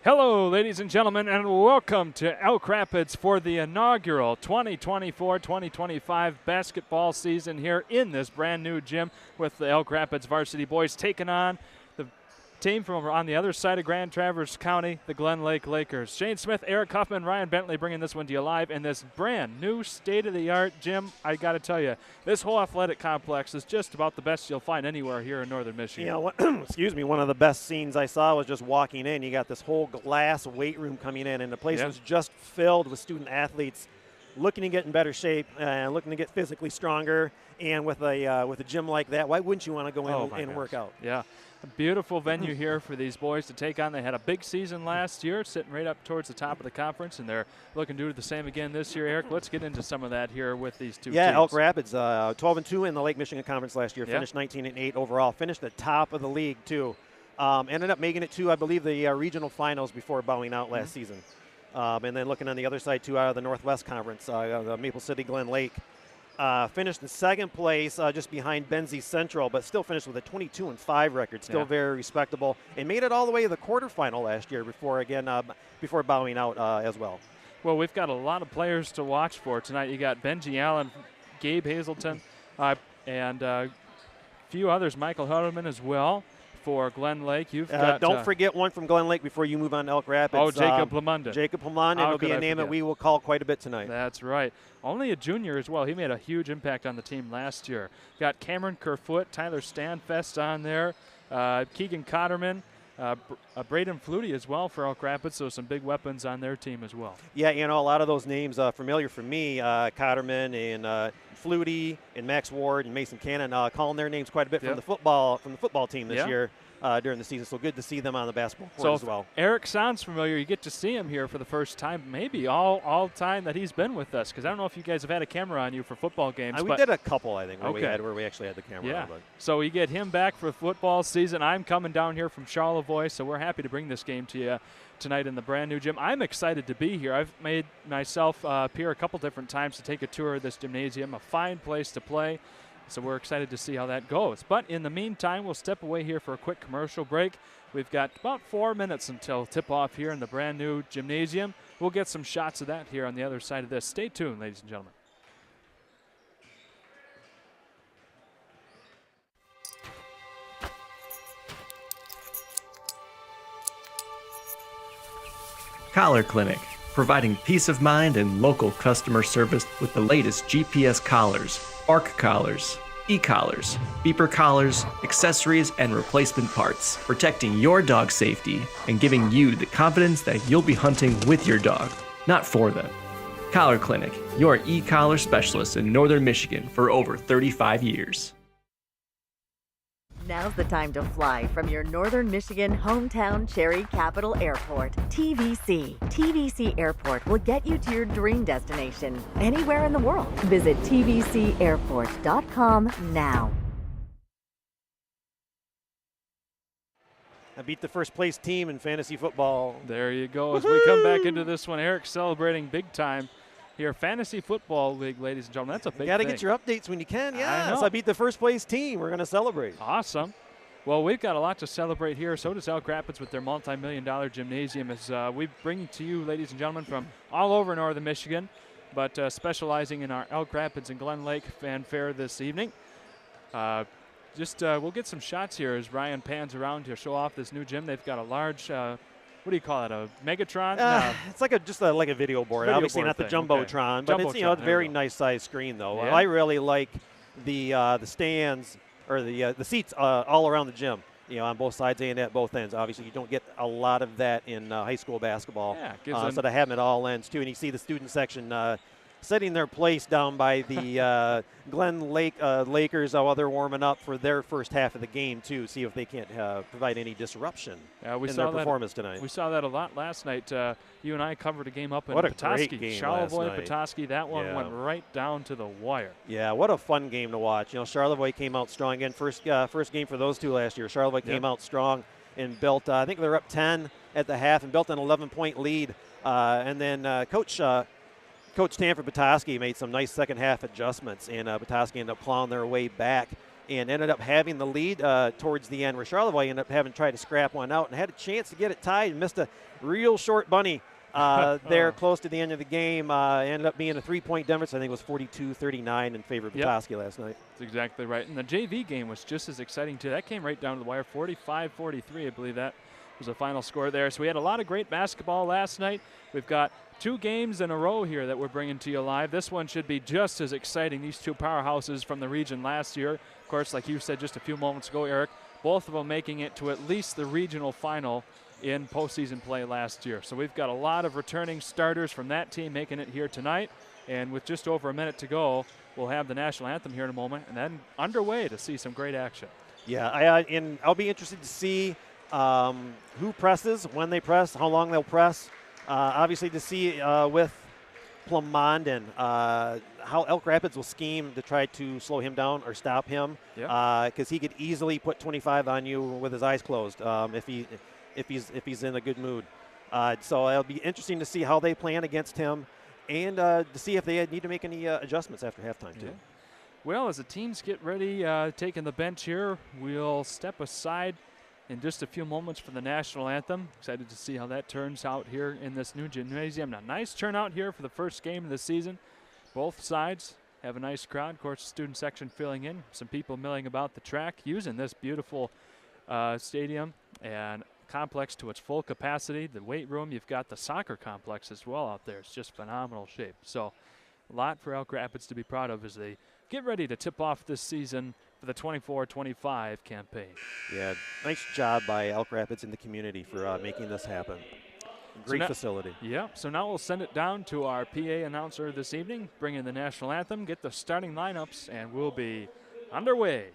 Hello, ladies and gentlemen, and welcome to Elk Rapids for the inaugural 2024-2025 basketball season here in this brand new gym with the Elk Rapids varsity boys taking on the team from on the other side of Grand Traverse County, the Glen Lake Lakers. Shane Smith, Eric Huffman, Ryan Bentley bringing this one to you live in this brand new state-of-the-art gym. I got to tell you, this whole athletic complex is just about the best you'll find anywhere here in northern Michigan. You know, excuse me, one of the best scenes I saw was just walking in. You got this whole glass weight room coming in, and the place was just filled with student athletes looking to get in better shape, looking to get physically stronger. And with a gym like that, why wouldn't you want to go in and work out? Yeah. A beautiful venue here for these boys to take on. They had a big season last year, sitting right up towards the top of the conference, and they're looking to do the same again this year. Eric, let's get into some of that here with these two teams. Elk Rapids, 12-2 in the Lake Michigan Conference last year, finished 19-8 overall, finished at the top of the league too. Ended up making it to, I believe, the regional finals before bowing out last season. And then looking on the other side too, out of the Northwest Conference, the Maple City Glen Lake. Finished in second place, just behind Benzie Central, but still finished with a 22-5 record, still very respectable, and made it all the way to the quarterfinal last year before bowing out as well. Well, we've got a lot of players to watch for tonight. You got Benji Allen, Gabe Hazelton, and a few others, Michael Huddleman as well. For Glen Lake, you've got... Don't forget one from Glen Lake before you move on to Elk Rapids. Oh, Jacob Lamunda. Jacob Lamunda will be a name that we will call quite a bit tonight. That's right. Only a junior as well. He made a huge impact on the team last year. Got Cameron Kerfoot, Tyler Stanfest on there, Keegan Cotterman, Braden Flutie as well for Elk Rapids, so some big weapons on their team as well. Yeah, you know, a lot of those names familiar for me, Cotterman and Flutie and Max Ward and Mason Cannon, calling their names quite a bit from the football team this year during the season. So good to see them on the basketball court as well. Eric sounds familiar. You get to see him here for the first time, maybe all time that he's been with us, because I don't know if you guys have had a camera on you for football games. We did a couple, I think, where we actually had the camera on. But. So you get him back for football season. I'm coming down here from Charlevoix, so we're happy to bring this game to you tonight in the brand new gym. I'm excited to be here. I've made myself appear a couple different times to take a tour of this gymnasium, a fine place to play. So we're excited to see how that goes. But in the meantime, we'll step away here for a quick commercial break. We've got about 4 minutes until tip-off here in the brand new gymnasium. We'll get some shots of that here on the other side of this. Stay tuned, ladies and gentlemen. Collar Clinic, providing peace of mind and local customer service with the latest GPS collars, bark collars, e-collars, beeper collars, accessories, and replacement parts, protecting your dog's safety and giving you the confidence that you'll be hunting with your dog, not for them. Collar Clinic, your e-collar specialist in northern Michigan for over 35 years. Now's the time to fly from your northern Michigan hometown Cherry Capital Airport, TVC. TVC Airport will get you to your dream destination anywhere in the world. Visit tvcairport.com now. I beat the first place team in fantasy football. There you go. As we come back into this one, Eric celebrating big time here. Fantasy Football League, ladies and gentlemen. That's a big thing. You got to get your updates when you can. Yeah, so I beat the first place team. We're going to celebrate. Awesome. Well, we've got a lot to celebrate here. So does Elk Rapids with their multi-million-dollar gymnasium. As we bring to you, ladies and gentlemen, from all over northern Michigan, but specializing in our Elk Rapids and Glen Lake fanfare this evening. We'll get some shots here as Ryan pans around to show off this new gym. They've got a large what do you call it? A Megatron? No. It's like a video board. Obviously not the Jumbotron, but it's a very nice size screen though. Yeah. I really like the stands or the seats all around the gym. You know, on both sides and at both ends. Obviously, you don't get a lot of that in high school basketball. Yeah, so to have them at all ends too, and you see the student section setting their place down by the Glen Lake Lakers while they're warming up for their first half of the game too. See if they can't provide any disruption in their performance tonight. We saw that a lot last night. You and I covered a game up in What a Petoskey. great game Charlevoix, last night. Petoskey. That one went right down to the wire. Yeah, what a fun game to watch. You know, Charlevoix came out strong again. First game for those two last year. Charlevoix came out strong and built. I think they're up 10 at the half and built an 11-point lead. And then Coach Tanford Petoskey made some nice second half adjustments, and Petoskey ended up clawing their way back and ended up having the lead towards the end, where Charlevoix ended up having tried to scrap one out and had a chance to get it tied and missed a real short bunny there close to the end of the game. Ended up being a 3-point difference. I think it was 42-39 in favor of Petoskey last night. That's exactly right. And the JV game was just as exciting, too. That came right down to the wire, 45-43, I believe that was the final score there. So we had a lot of great basketball last night. We've got 2 games in a row here that we're bringing to you live. This one should be just as exciting. These 2 powerhouses from the region last year. Of course, like you said just a few moments ago, Eric, both of them making it to at least the regional final in postseason play last year. So we've got a lot of returning starters from that team making it here tonight. And with just over a minute to go, we'll have the national anthem here in a moment and then underway to see some great action. Yeah, and I'll be interested to see who presses, when they press, how long they'll press. Obviously to see with Plumondon how Elk Rapids will scheme to try to slow him down or stop him, because he could easily put 25 on you with his eyes closed if he's in a good mood. So it'll be interesting to see how they plan against him, and to see if they need to make any adjustments after halftime too. Well, as the teams get ready, taking the bench here, we'll step aside in just a few moments for the national anthem. Excited to see how that turns out here in this new gymnasium. Now, nice turnout here for the first game of the season. Both sides have a nice crowd. Of course, the student section filling in. Some people milling about the track, using this beautiful stadium and complex to its full capacity. The weight room, you've got the soccer complex as well out there. It's just phenomenal shape. So a lot for Elk Rapids to be proud of as they get ready to tip off this season for the 24-25 campaign. Yeah, nice job by Elk Rapids and the community for making this happen. Great facility. Yeah, so now we'll send it down to our PA announcer this evening, bring in the national anthem, get the starting lineups, and we'll be underway.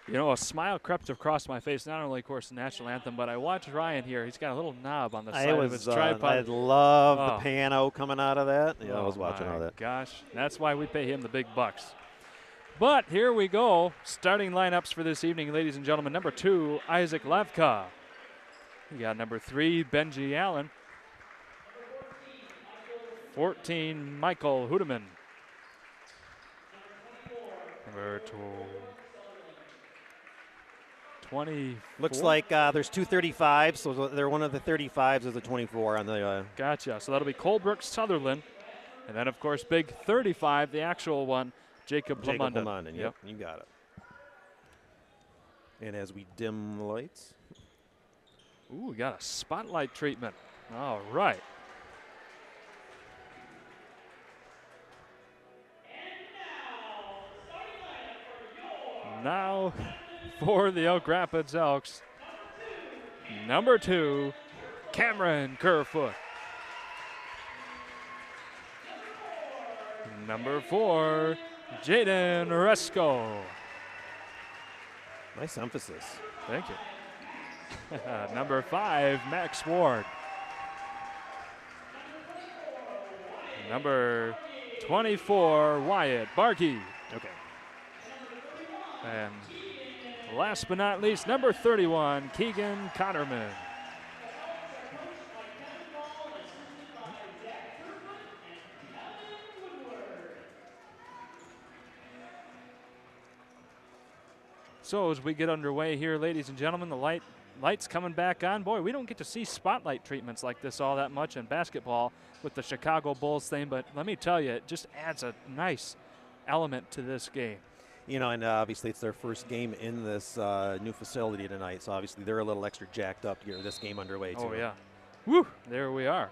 You know, a smile crept across my face, not only, of course, the national anthem, but I watched Ryan here. He's got a little knob on the side of his tripod. I love the piano coming out of that. Yeah, I was watching all that. Gosh, that's why we pay him the big bucks. But here we go. Starting lineups for this evening, ladies and gentlemen. Number 2, Isaac Levka. We got number 3, Benji Allen. 14, Michael Hudeman. Number 20. Looks like there's 2 35s, so they're one of the 35s as a 24 on the. Gotcha. So that'll be Colebrook Sutherland. And then, of course, big 35, the actual one, Jacob Plumondon. Yep, you got it. And as we dim the lights. Ooh, we got a spotlight treatment. All right. Now for the Elk Rapids Elks, number 2, Cameron Kerfoot. Number 4, Jaden Resco. Nice emphasis. Thank you. Number 5, Max Ward. Number 24, Wyatt Barkey. Okay. And last but not least, number 31, Keegan Cotterman. So as we get underway here, ladies and gentlemen, the lights coming back on. Boy, we don't get to see spotlight treatments like this all that much in basketball with the Chicago Bulls thing, but let me tell you, it just adds a nice element to this game. You know, and obviously it's their first game in this new facility tonight, so obviously they're a little extra jacked up to get this game underway, too. Oh, yeah. Woo, there we are.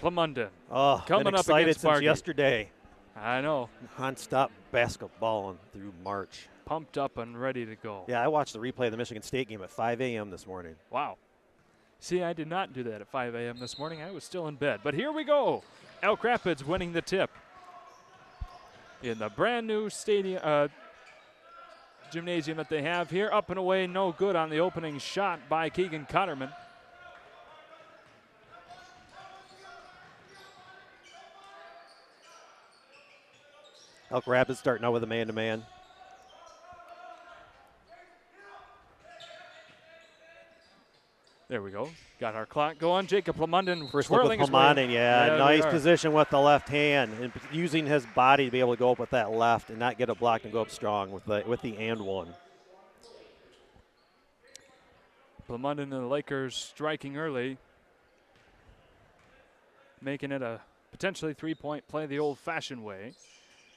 Plumondon. Oh, coming been up excited against since Barkey. yesterday. I know. Non-stop basketballing through March. Pumped up and ready to go. Yeah, I watched the replay of the Michigan State game at 5 a.m. this morning. Wow. See, I did not do that at 5 a.m. this morning. I was still in bed. But here we go. Elk Rapids winning the tip in the brand new stadium gymnasium that they have here. Up and away, no good on the opening shot by Keegan Cotterman. Elk Rapids starting out with a man-to-man. There we go. Got our clock going. Jacob Plumondon First look with twirling his way. Plumondon, yeah. Nice we are. position with the left hand and using his body to be able to go up with that left and not get it blocked and go up strong with the and one. Plumondon and the Lakers striking early, making it a potentially three-point play the old-fashioned way.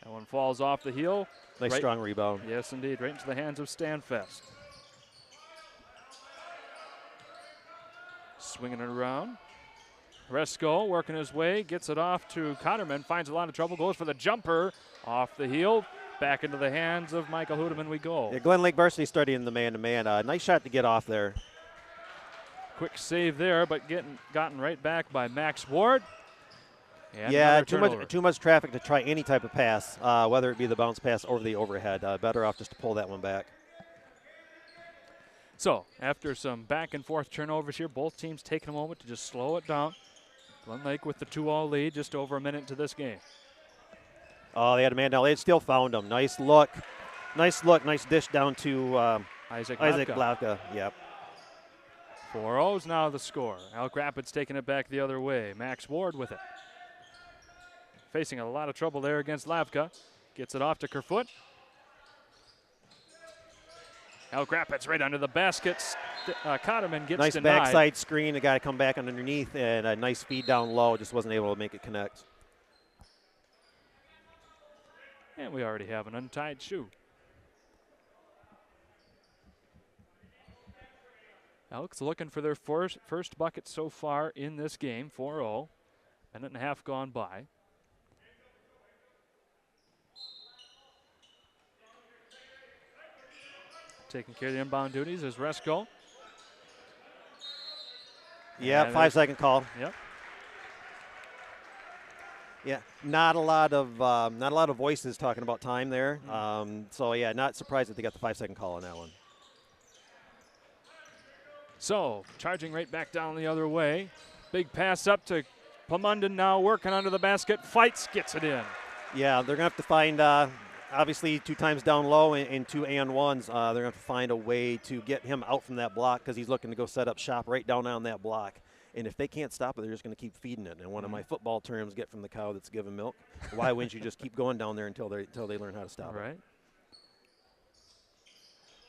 That one falls off the heel. Nice strong rebound. Yes, indeed. Right into the hands of Stanfest. Swinging it around. Resco working his way, gets it off to Cotterman, finds a lot of trouble, goes for the jumper off the heel. Back into the hands of Michael Hudeman we go. Yeah, Glen Lake Varsity studying the man-to-man. Nice shot to get off there. Quick save there, but gotten right back by Max Ward. And yeah, too much traffic to try any type of pass, whether it be the bounce pass or the overhead. Better off just to pull that one back. So, after some back and forth turnovers here, both teams taking a moment to just slow it down. Glen Lake with the 2-all lead, just over a minute into this game. Oh, they had a man down. They still found him. Nice look. Nice dish down to Isaac Glavka. Yep. 4-0's now the score. Elk Rapids taking it back the other way. Max Ward with it. Facing a lot of trouble there against Lavka. Gets it off to Kerfoot. Elk Rapids right under the basket. Cotterman gets nice denied. backside screen. The guy come back underneath and a nice feed down low. Just wasn't able to make it connect. And we already have an untied shoe. Elks looking for their first bucket so far in this game, 4-0. Minute and a half gone by. Taking care of the inbound duties is Resco. Yeah, 5-second call. Yep. Yeah, not a lot of voices talking about time there. So yeah, not surprised that they got the 5-second call on that one. So charging right back down the other way. Big pass up to Plumondon now working under the basket. Fights, gets it in. Yeah, they're gonna have to find. Obviously, 2 times down low and 2 and ones. They're going to have to find a way to get him out from that block because he's looking to go set up shop right down on that block. And if they can't stop it, they're just going to keep feeding it. And one of my football terms, get from the cow that's giving milk. Why wouldn't you just keep going down there until they learn how to stop it?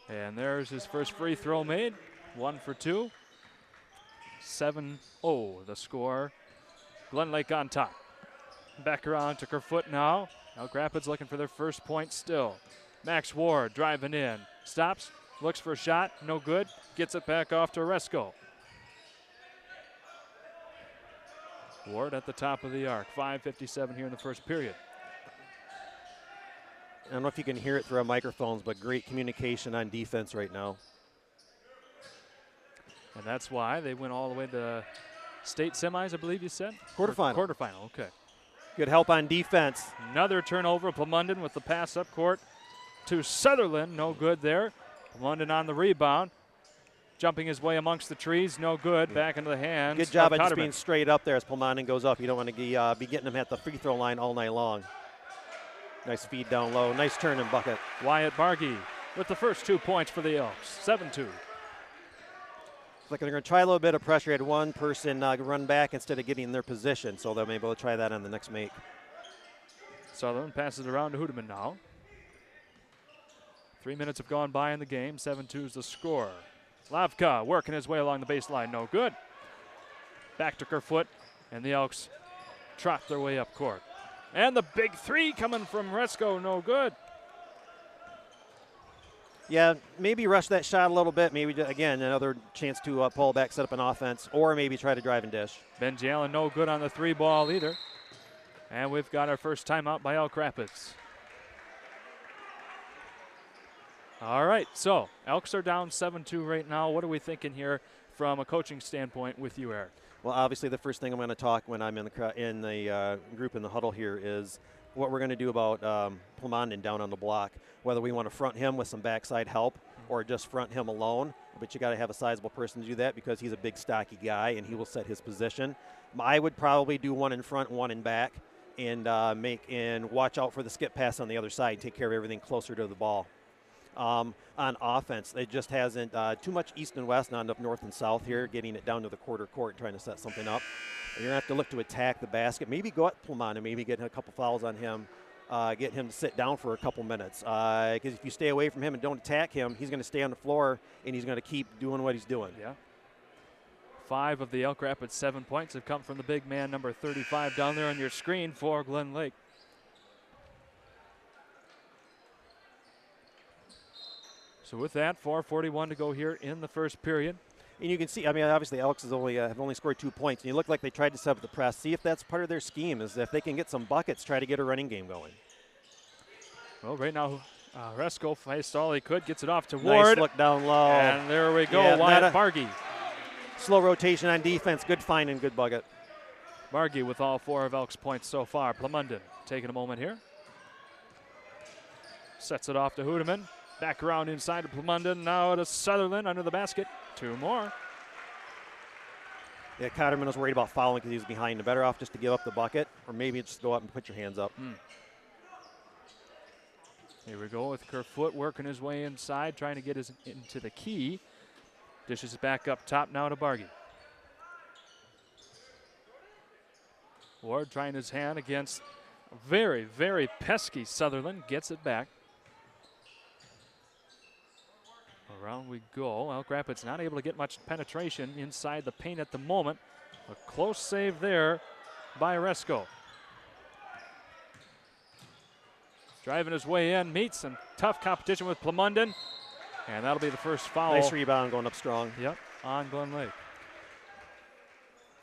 And there's his first free throw made. 1 for 2. 7-0 the score. Glen Lake on top. Back around to Kerfoot now. Elk Rapids looking for their first point still. Max Ward driving in. Stops, looks for a shot, no good. Gets it back off to Resco. Ward at the top of the arc. 5:57 here in the first period. I don't know if you can hear it through our microphones, but great communication on defense right now. And that's why they went all the way to state semis, I believe you said? Quarterfinal. Quarterfinal, okay. Good help on defense. Another turnover. Plumondon with the pass up court to Sutherland. No good there. Plumondon on the rebound. Jumping his way amongst the trees. No good. Back into the hands. Good job of at just Cotterman. being straight up there as Plumondon goes up. You don't want to be getting him at the free throw line all night long. Nice feed down low. Nice turn and bucket. Wyatt Bargy with the first 2 points for the Elks. 7-2. Like they're going to try a little bit of pressure. Had one person run back instead of getting in their position, so they'll be able to try that on the next make. Sutherland passes it around to Hudeman now. 3 minutes have gone by in the game. 7-2 is the score. Lavka working his way along the baseline. No good. Back to Kerfoot, and the Elks trot their way up court. And the big three coming from Resco. No good. Yeah, maybe rush that shot a little bit. Maybe, again, another chance to pull back, set up an offense, or maybe try to drive and dish. Benji Allen no good on the 3 ball either. And we've got our first timeout by Elk Rapids. All right, so Elks are down 7-2 right now. What are we thinking here from a coaching standpoint with you, Eric? Well, obviously the first thing I'm going to talk when I'm in the group in the huddle here is what we're going to do about Plumondon down on the block, whether we want to front him with some backside help or just front him alone. But you got to have a sizable person to do that because he's a big, stocky guy, and he will set his position. I would probably do one in front, one in back, and watch out for the skip pass on the other side. Take care of everything closer to the ball. On offense, it just hasn't too much east and west, not enough north and south here, getting it down to the quarter court, trying to set something up. And you're going to have to look to attack the basket, maybe go at Plumondon, maybe get a couple fouls on him, get him to sit down for a couple minutes. Because if you stay away from him and don't attack him, he's going to stay on the floor, and he's going to keep doing what he's doing. Yeah. 5 of the Elk Rapids 7 points have come from the big man, number 35, down there on your screen for Glen Lake. So with that, 4:41 to go here in the first period. And you can see, I mean, obviously Elks have only scored 2 points. And you look like they tried to set up the press. See if that's part of their scheme, is if they can get some buckets, try to get a running game going. Well, right now, Resco faced all he could, gets it off to Ward. Nice look down low. And there we go, Yeah, Wyatt Bargy. Slow rotation on defense, good find and good bucket. Bargy with all 4 of Elk's points so far. Plumondon taking a moment here. Sets it off to Hudeman. Back around inside to Plumondon, now to Sutherland under the basket. 2 more. Yeah, Cotterman was worried about fouling because he was behind. The better off just to give up the bucket, or maybe just go up and put your hands up. Here we go with Kerfoot working his way inside, trying to get into the key. Dishes it back up top now to Bargy. Ward trying his hand against a very, very pesky Sutherland. Gets it back. Around we go. Elk Rapids not able to get much penetration inside the paint at the moment. A close save there by Resco. Driving his way in, meets some tough competition with Plumondon. And that'll be the first foul. Nice rebound going up strong. Yep, on Glen Lake.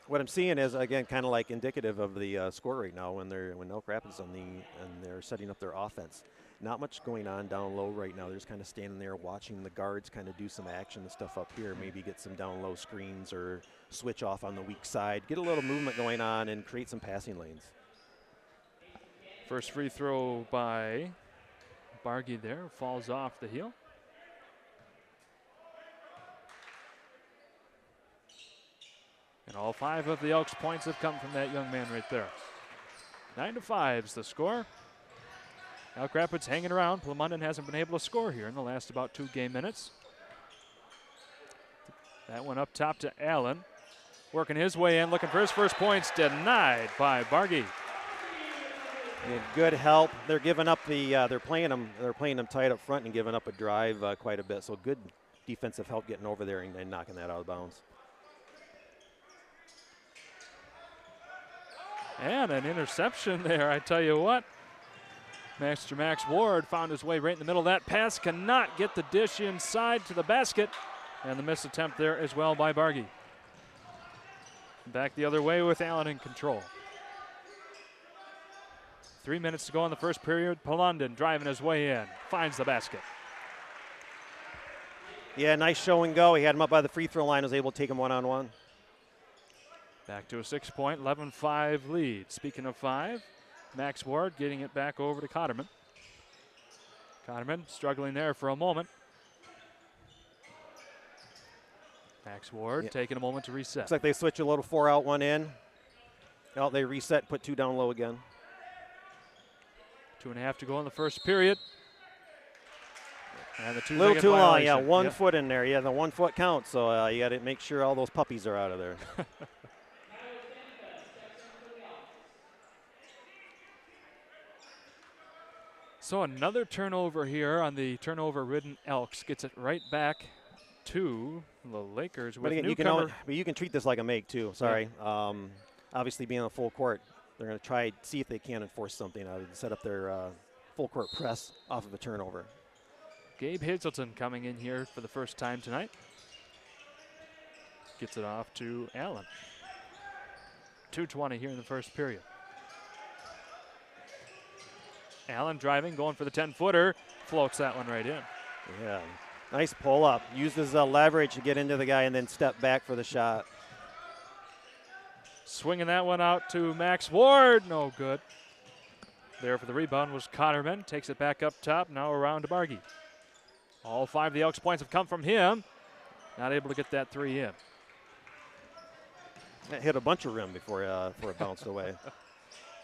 What I'm seeing is, again, kind of like indicative of the score right now when Elk Rapids and they're setting up their offense. Not much going on down low right now. They're just kind of standing there watching the guards kind of do some action and stuff up here. Maybe get some down low screens or switch off on the weak side. Get a little movement going on and create some passing lanes. First free throw by Bargy there. Falls off the heel. And all 5 of the Elks' points have come from that young man right there. 9-5 is the score. Elk Rapids hanging around. Plumondon hasn't been able to score here in the last about 2 game minutes. That one up top to Allen. Working his way in, looking for his first points. Denied by Bargy. And good help. They're giving up they're playing them tight up front and giving up a drive quite a bit. So good defensive help getting over there and knocking that out of bounds. And an interception there, I tell you what. Max Ward found his way right in the middle of that pass. Cannot get the dish inside to the basket. And the missed attempt there as well by Bargy. Back the other way with Allen in control. 3 minutes to go in the first period. Plumondon driving his way in. Finds the basket. Yeah, nice show and go. He had him up by the free throw line. Was able to take him one-on-one. Back to a 6-point, 11-5 lead. Speaking of 5, Max Ward getting it back over to Cotterman. Cotterman struggling there for a moment. Max Ward taking a moment to reset. Looks like they switch a little 4 out, 1 in. Oh, they reset, put 2 down low again. 2.5 to go in the first period. And the 2 little too long, yeah. 1 Yep. foot in there. Yeah, the 1 foot counts. So you got to make sure all those puppies are out of there. So another turnover here on the turnover-ridden Elks. Gets it right back to the Lakers with But again, newcomer. you can treat this like a make too. Sorry. Obviously, being a full court, they're going to try see if they can enforce something out of it, set up their full court press off of a turnover. Gabe Hazelton coming in here for the first time tonight. Gets it off to Allen. 2:20 here in the first period. Allen driving, going for the 10-footer. Floats that one right in. Yeah, nice pull up. Uses leverage to get into the guy and then step back for the shot. Swinging that one out to Max Ward. No good. There for the rebound was Cotterman. Takes it back up top. Now around to Bargy. All 5 of the Elks points have come from him. Not able to get that 3 in. That hit a bunch of rim before it bounced away.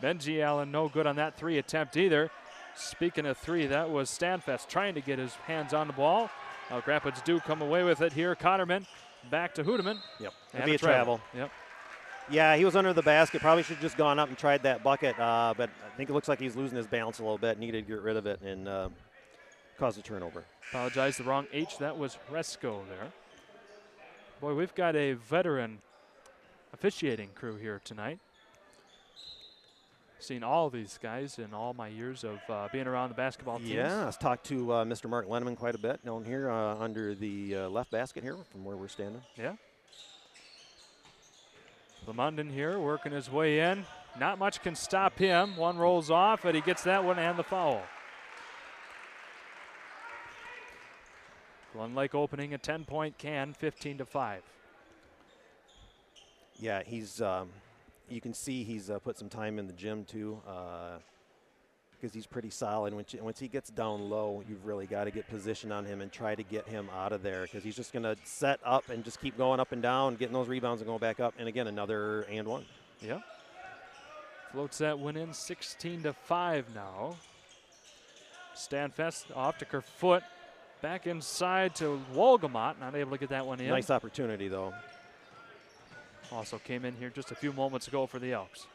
Benji Allen no good on that 3 attempt either. Speaking of 3, that was Stanfest trying to get his hands on the ball. Elk Rapids do come away with it here. Cotterman back to Hoodeman. Yep, And it'd be a travel. Yep. Yeah, he was under the basket. Probably should have just gone up and tried that bucket. But I think it looks like he's losing his balance a little bit. Needed to get rid of it and cause a turnover. Apologize, the wrong H. That was Resco there. Boy, we've got a veteran officiating crew here tonight. Seen all these guys in all my years of being around the basketball teams. Yeah, I've talked to Mr. Mark Lenneman quite a bit down here under the left basket here from where we're standing. Yeah. Lamunden here working his way in. Not much can stop him. One rolls off, and he gets that one and the foul. Glen Lake opening a 10-point can, 15-5. Yeah, he's. You can see he's put some time in the gym too, because he's pretty solid. Once he gets down low, you've really got to get position on him and try to get him out of there, because he's just going to set up and just keep going up and down, getting those rebounds and going back up. And again, another and one. Yeah. Floats that one in, 16-5 now. Stanfest off to Kerfoot. Back inside to Wolgamott, not able to get that one in. Nice opportunity though. Also came in here just a few moments ago for the Elks.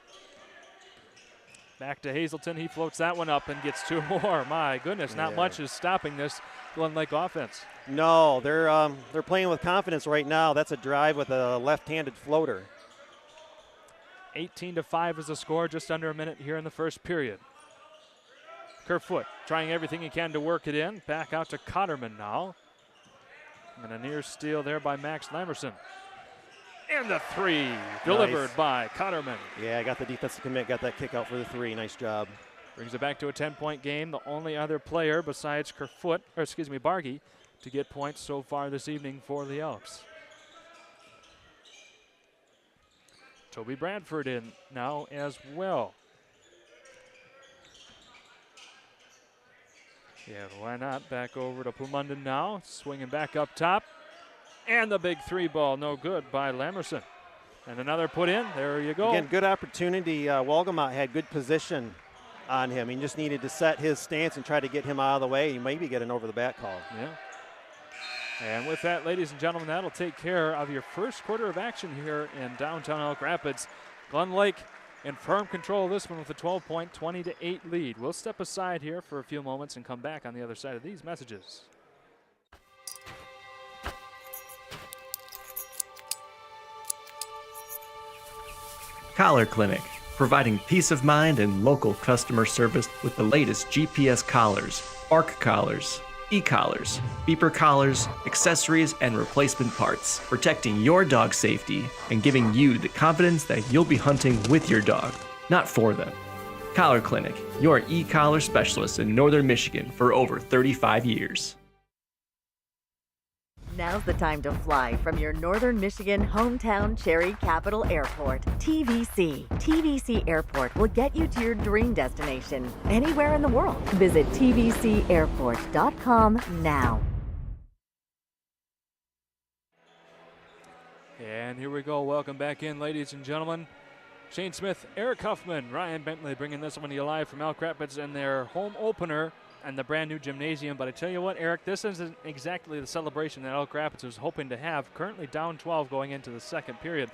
Back to Hazelton. He floats that one up and gets 2 more. My goodness, not much is stopping this Glen Lake offense. No, they're playing with confidence right now. That's a drive with a left-handed floater. 18-5 is the score, just under a minute here in the first period. Kerfoot trying everything he can to work it in. Back out to Cotterman now. And a near steal there by Max Lamerson. And the 3 delivered by Cotterman. Yeah, got the defensive commit, got that kick out for the 3. Nice job. Brings it back to a 10-point game. The only other player besides Bargy, to get points so far this evening for the Elks. Toby Bradford in now as well. Yeah, why not? Back over to Pumunden now. Swinging back up top. And the big 3 ball, no good by Lamerson. And another put in. There you go. Again, good opportunity. Wolgamott had good position on him. He just needed to set his stance and try to get him out of the way. You maybe get an over-the-back call. Yeah. And with that, ladies and gentlemen, that'll take care of your first quarter of action here in downtown Elk Rapids. Glen Lake in firm control of this one with a 12-point, 20-8 lead. We'll step aside here for a few moments and come back on the other side of these messages. Collar Clinic, providing peace of mind and local customer service with the latest GPS collars, bark collars, e-collars, beeper collars, accessories, and replacement parts, protecting your dog's safety and giving you the confidence that you'll be hunting with your dog, not for them. Collar Clinic, your e-collar specialist in Northern Michigan for over 35 years. Now's the time to fly from your Northern Michigan hometown Cherry Capital Airport. TVC. TVC Airport will get you to your dream destination anywhere in the world. Visit tvcairport.com now. And here we go. Welcome back in, ladies and gentlemen. Shane Smith, Eric Huffman, Ryan Bentley bringing this one to you live from Elk Rapids and their home opener and the brand new gymnasium. But I tell you what, Eric, this isn't exactly the celebration that Elk Rapids was hoping to have. Currently down 12 going into the second period,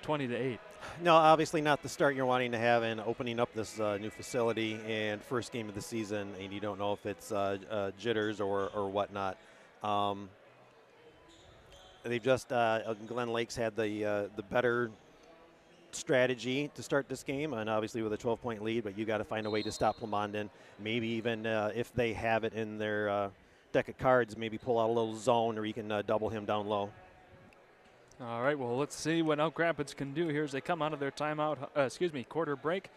20-8. No, obviously not the start you're wanting to have in opening up this new facility and first game of the season, and you don't know if it's jitters or whatnot. They've just Glen Lakes had the better strategy to start this game, and obviously with a 12-point lead, but you got to find a way to stop Plumondon. Maybe even if they have it in their deck of cards, maybe pull out a little zone, or you can double him down low. All right, well, let's see what Elk Rapids can do here as they come out of their quarter break.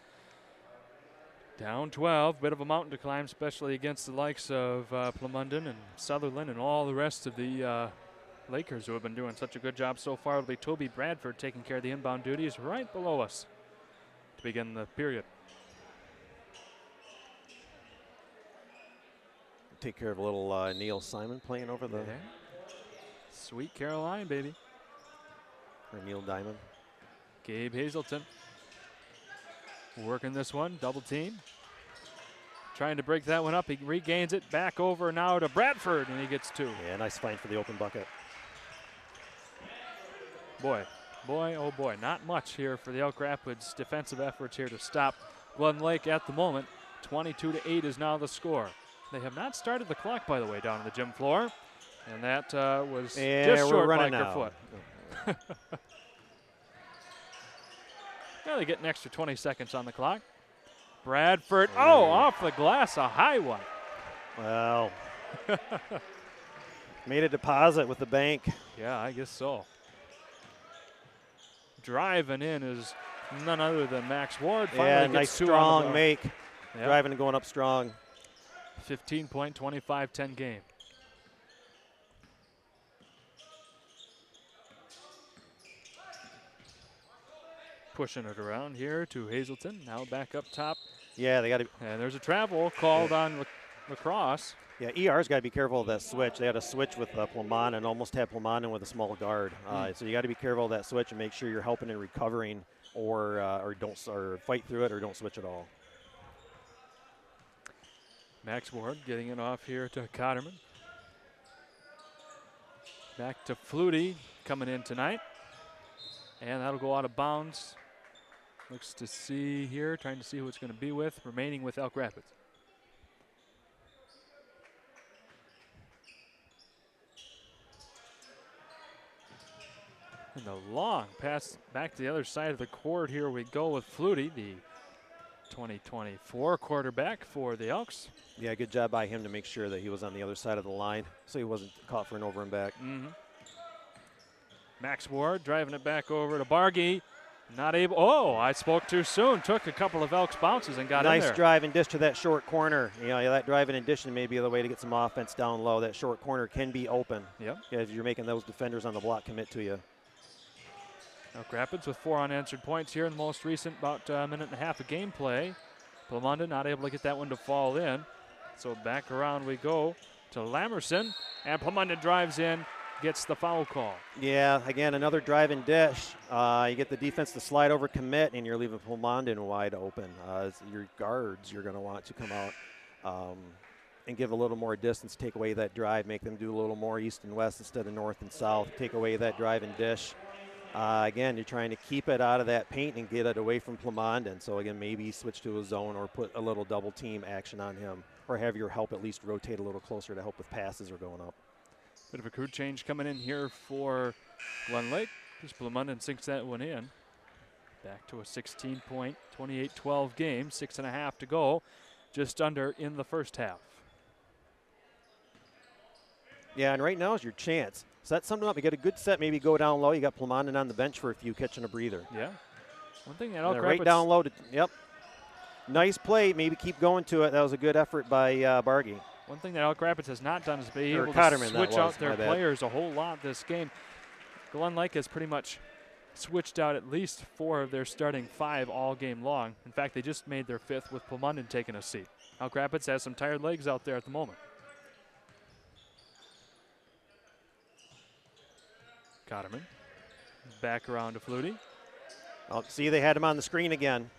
Down 12, bit of a mountain to climb, especially against the likes of Plumondon and Sutherland and all the rest of the Lakers, who have been doing such a good job so far. It'll be Toby Bradford taking care of the inbound duties right below us to begin the period. Take care of a little Neil Simon playing over the... Yeah. Sweet Caroline, baby. Or Neil Diamond. Gabe Hazelton working this one, double team. Trying to break that one up. He regains it back over now to Bradford, and he gets two. Yeah, nice find for the open bucket. Boy, oh boy, not much here for the Elk Rapids defensive efforts here to stop Glen Lake at the moment. 22-8 is now the score. They have not started the clock, by the way, down on the gym floor, and that was just short by Kerfoot. Now they get an extra 20 seconds on the clock. Bradford, off the glass, a high one. Well, made a deposit with the bank. Yeah, I guess so. Driving in is none other than Max Ward. Yeah, nice strong make. Yep. Driving and going up strong. 15-point, 25-10 game. Pushing it around here to Hazelton. Now back up top. Yeah, they got to. And there's a travel called on lacrosse. Yeah, ER's got to be careful of that switch. They had a switch with Plumondon and almost had Plumondon with a small guard. So you got to be careful of that switch and make sure you're helping and recovering, or fight through it, or don't switch at all. Max Ward getting it off here to Cotterman. Back to Flutie coming in tonight. And that'll go out of bounds. Looks to see here, trying to see who it's going to be with, remaining with Elk Rapids. And the long pass back to the other side of the court. Here we go with Flutie, the 2024 quarterback for the Elks. Yeah, good job by him to make sure that he was on the other side of the line so he wasn't caught for an over and back. Mm-hmm. Max Ward driving it back over to Bargy. Not able. Oh, I spoke too soon. Took a couple of Elks bounces and got in there. Nice drive and dish to that short corner. You know, that driving and dishing may be the way to get some offense down low. That short corner can be open. Yep. If you're making those defenders on the block commit to you. Elk Rapids with 4 unanswered points here in the most recent about a minute and a half of gameplay. Plumondon not able to get that one to fall in. So back around we go to Lamerson. And Plumondon drives in, gets the foul call. Yeah, again, another drive and dish. You get the defense to slide over commit, and you're leaving Plumondon wide open. Your guards you're going to want to come out and give a little more distance, take away that drive, make them do a little more east and west instead of north and south, take away that drive and dish. Again, you're trying to keep it out of that paint and get it away from Plumondon. So, again, maybe switch to a zone or put a little double team action on him, or have your help at least rotate a little closer to help with passes or going up. Bit of a crew change coming in here for Glen Lake. Just Plumondon sinks that one in. Back to a 16-point, 28-12 game, 6.5 to go, just under in the first half. Yeah, and right now is your chance. Set something up. You get a good set, maybe go down low. You got Plumondon on the bench for a few, catching a breather. Yeah. One thing that Elk Rapids. Right down low. Yep. Nice play. Maybe keep going to it. That was a good effort by Bargy. One thing that Elk Rapids has not done is be able Cotterman, to switch out their players a whole lot this game. Glen Lake has pretty much switched out at least 4 of their starting 5 all game long. In fact, they just made their 5th with Plumondon taking a seat. Elk Rapids has some tired legs out there at the moment. Cotterman back around to Flutie. Oh, see, they had him on the screen again.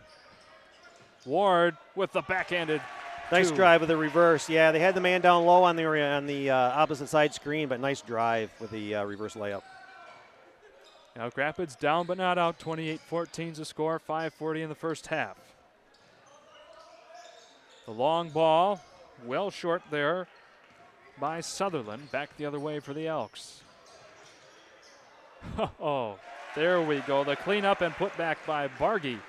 Ward with the backhanded. Nice drive with the reverse. Yeah, they had the man down low on the opposite side screen, but nice drive with the reverse layup. Elk Rapids down but not out. 28-14 is the score. 5:40 in the first half. The long ball, well short there by Sutherland. Back the other way for the Elks. Oh, there we go. The cleanup and put back by Bargy.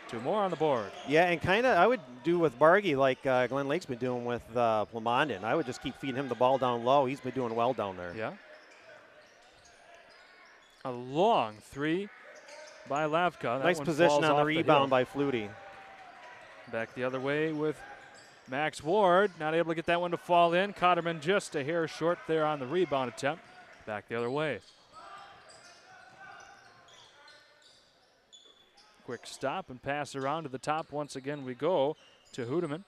2 more on the board. Yeah, and kind of I would do with Bargy like Glen Lake's been doing with Plumondon. I would just keep feeding him the ball down low. He's been doing well down there. Yeah. A long 3 by Lavka. Nice position on the rebound by Flutie. Back the other way with Max Ward. Not able to get that one to fall in. Cotterman just a hair short there on the rebound attempt. Back the other way. Quick stop and pass around to the top. Once again we go to Hudeman.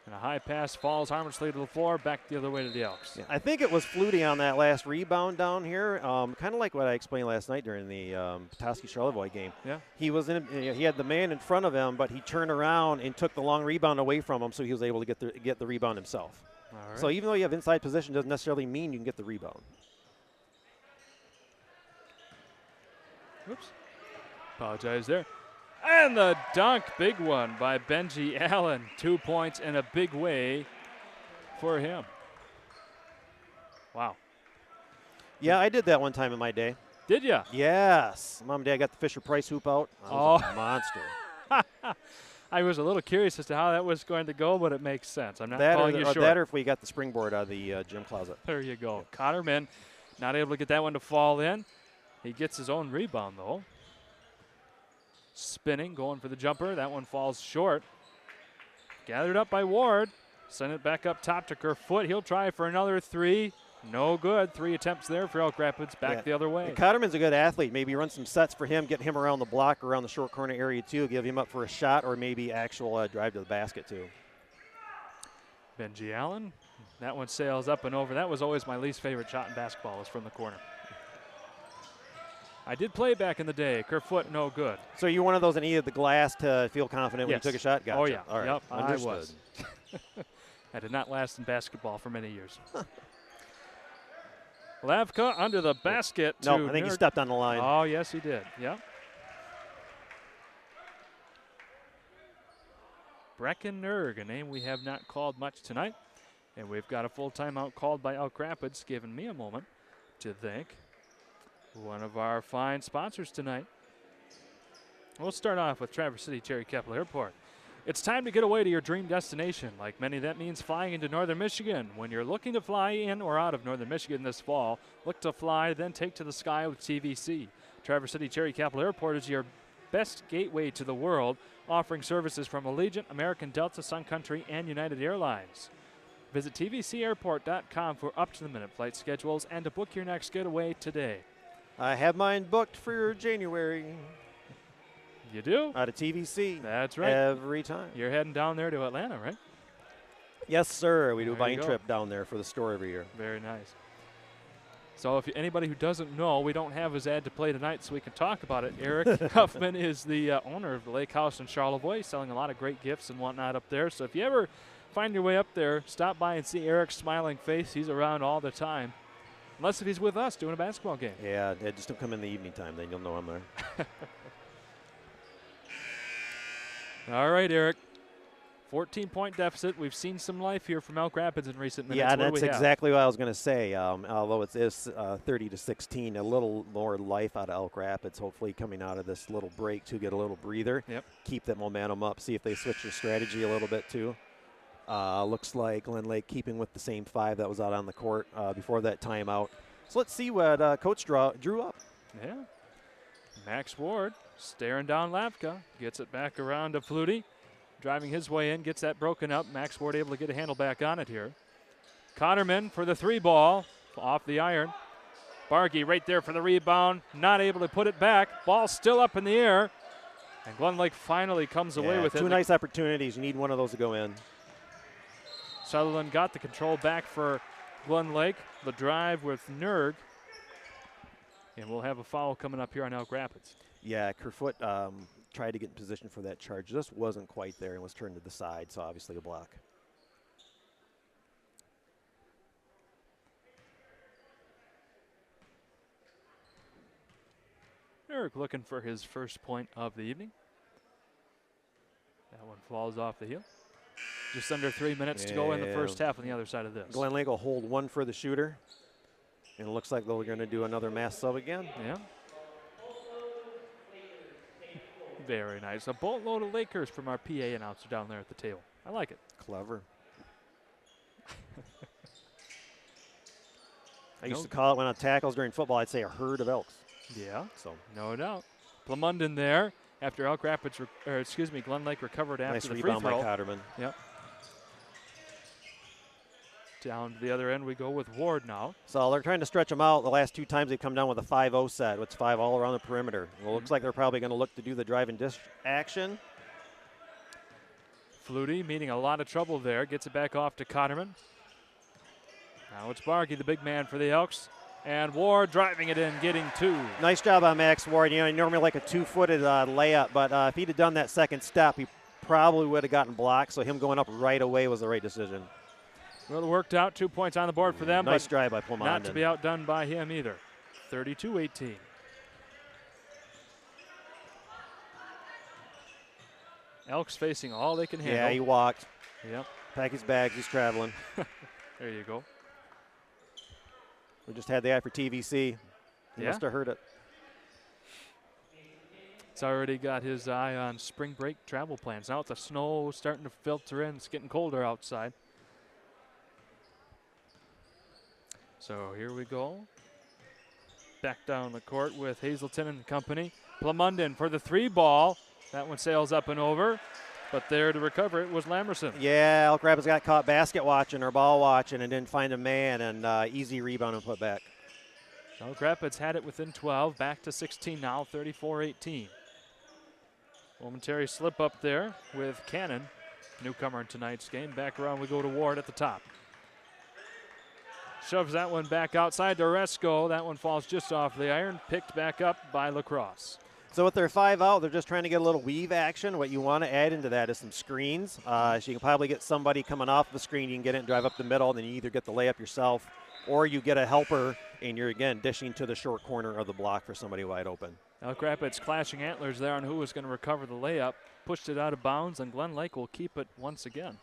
And a high pass falls harmlessly to the floor. Back the other way to the Elks. Yeah, I think it was Flutie on that last rebound down here. Kind of like what I explained last night during the Petoskey-Charlevoix game. Yeah. He was he had the man in front of him, but he turned around and took the long rebound away from him, so he was able to get the rebound himself. All right. So even though you have inside position, doesn't necessarily mean you can get the rebound. Oops. Apologize there. And the dunk, big one by Benji Allen. 2 points in a big way for him. Wow. Yeah, I did that one time in my day. Did you? Yes. Mom and Dad got the Fisher-Price hoop out. I was a monster. I was a little curious as to how that was going to go, but it makes sense. I'm not calling you short. That or if we got the springboard out of the gym closet. There you go. Cotterman not able to get that one to fall in. He gets his own rebound, though. Spinning, going for the jumper. That one falls short. Gathered up by Ward. Send it back up top to Kerfoot. He'll try for another 3. No good. 3 attempts there for Elk Rapids. Back the other way. And Cotterman's a good athlete. Maybe run some sets for him, get him around the block, around the short corner area too. Give him up for a shot or maybe actual drive to the basket too. Benji Allen. That one sails up and over. That was always my least favorite shot in basketball, was from the corner. I did play back in the day. Kerfoot, no good. So you're one of those that needed the glass to feel confident when you took a shot? Gotcha. Oh, yeah. All right. Yep, understood. I was. I did not last in basketball for many years. Lavka under the basket. No, I think he stepped on the line. Oh, yes, he did. Yep. Brecken Nerg, a name we have not called much tonight. And we've got a full timeout called by Elk Rapids, giving me a moment to thank one of our fine sponsors tonight. We'll start off with Traverse City Cherry Capital Airport. It's time to get away to your dream destination. Like many, that means flying into Northern Michigan. When you're looking to fly in or out of Northern Michigan this fall, look to fly, then take to the sky with TVC. Traverse City Cherry Capital Airport is your best gateway to the world, offering services from Allegiant, American, Delta, Sun Country, and United Airlines. Visit tvcairport.com for up-to-the-minute flight schedules and to book your next getaway today. I have mine booked for January. You do? Out of TVC. That's right. Every time. You're heading down there to Atlanta, right? Yes, sir. We do a There you buying go. trip down there for the store every year. Very nice. So if anybody who doesn't know, we don't have his ad to play tonight, so we can talk about it. Eric Huffman is the owner of the Lake House in Charlevoix, selling a lot of great gifts and whatnot up there. So if you ever find your way up there, stop by and see Eric's smiling face. He's around all the time. Unless if he's with us doing a basketball game. Yeah, just don't come in the evening time, then you'll know I'm there. All right, Eric. 14-point deficit. We've seen some life here from Elk Rapids in recent minutes. Yeah, that's exactly what I was going to say. Although it is 30-16, a little more life out of Elk Rapids, hopefully coming out of this little break to get a little breather. Yep. Keep that momentum up, see if they switch their strategy a little bit too. Looks like Glen Lake keeping with the same 5 that was out on the court before that timeout. So let's see what Coach drew up. Yeah. Max Ward staring down Lavka. Gets it back around to Flutie. driving his way in, gets that broken up. Max Ward able to get a handle back on it here. Cotterman for the 3 ball, off the iron. Bargy right there for the rebound, not able to put it back. Ball still up in the air, and Glen Lake finally comes away with it. 2 nice opportunities. You need one of those to go in. Sutherland got the control back for Glen Lake. The drive with Nerg. And we'll have a foul coming up here on Elk Rapids. Yeah, Kerfoot tried to get in position for that charge. Just wasn't quite there and was turned to the side, so obviously a block. Nerg looking for his first point of the evening. That one falls off the heel. Just under 3 minutes to go in the first half on the other side of this. Glen Lake will hold 1 for the shooter. And it looks like they're going to do another mass sub again. Yeah. Very nice. A boatload of Lakers from our PA announcer down there at the table. I like it. Clever. I used to call it when on tackles during football, I'd say a herd of Elks. Yeah. So no doubt. Plumundon there after Elk Rapids, Glen Lake recovered after nice the free rebound throw. by Cotterman. Yep. Down to the other end we go with Ward now. So they're trying to stretch them out. The last 2 times they've come down with a 5-0 set. It's 5 all around the perimeter. Well, looks like they're probably going to look to do the drive and dish action. Flutie meeting a lot of trouble there. Gets it back off to Cotterman. Now it's Bargy, the big man for the Elks. And Ward driving it in, getting 2. Nice job on Max Ward. You know, normally like a 2-footed layup, but if he'd have done that second step, he probably would have gotten blocked. So him going up right away was the right decision. Well, it worked out. 2 points on the board for them. Nice drive by Plumondon. Not to be outdone by him either. 32-18. Elks facing all they can handle. Yeah, he walked. Yep. Pack his bags. He's traveling. There you go. We just had the ad for TVC. He must have heard it. It's already got his eye on spring break travel plans. Now with the snow starting to filter in, it's getting colder outside. So here we go. Back down the court with Hazelton and company. Plumundon for the 3 ball. That one sails up and over. But there to recover it was Lamerson. Yeah, Elk Rapids got caught basket watching or ball watching and didn't find a man, and easy rebound and put back. Elk Rapids had it within 12. Back to 16 now, 34-18. Momentary slip up there with Cannon, newcomer in tonight's game. Back around we go to Ward at the top. Shoves that one back outside to Oresco. That one falls just off the iron. Picked back up by Lacrosse. So with their 5 out, they're just trying to get a little weave action. What you want to add into that is some screens. So you can probably get somebody coming off the screen. You can get it and drive up the middle, and then you either get the layup yourself or you get a helper, and you're, again, dishing to the short corner of the block for somebody wide open. Elk Rapids clashing antlers there on who was going to recover the layup. Pushed it out of bounds, and Glen Lake will keep it once again.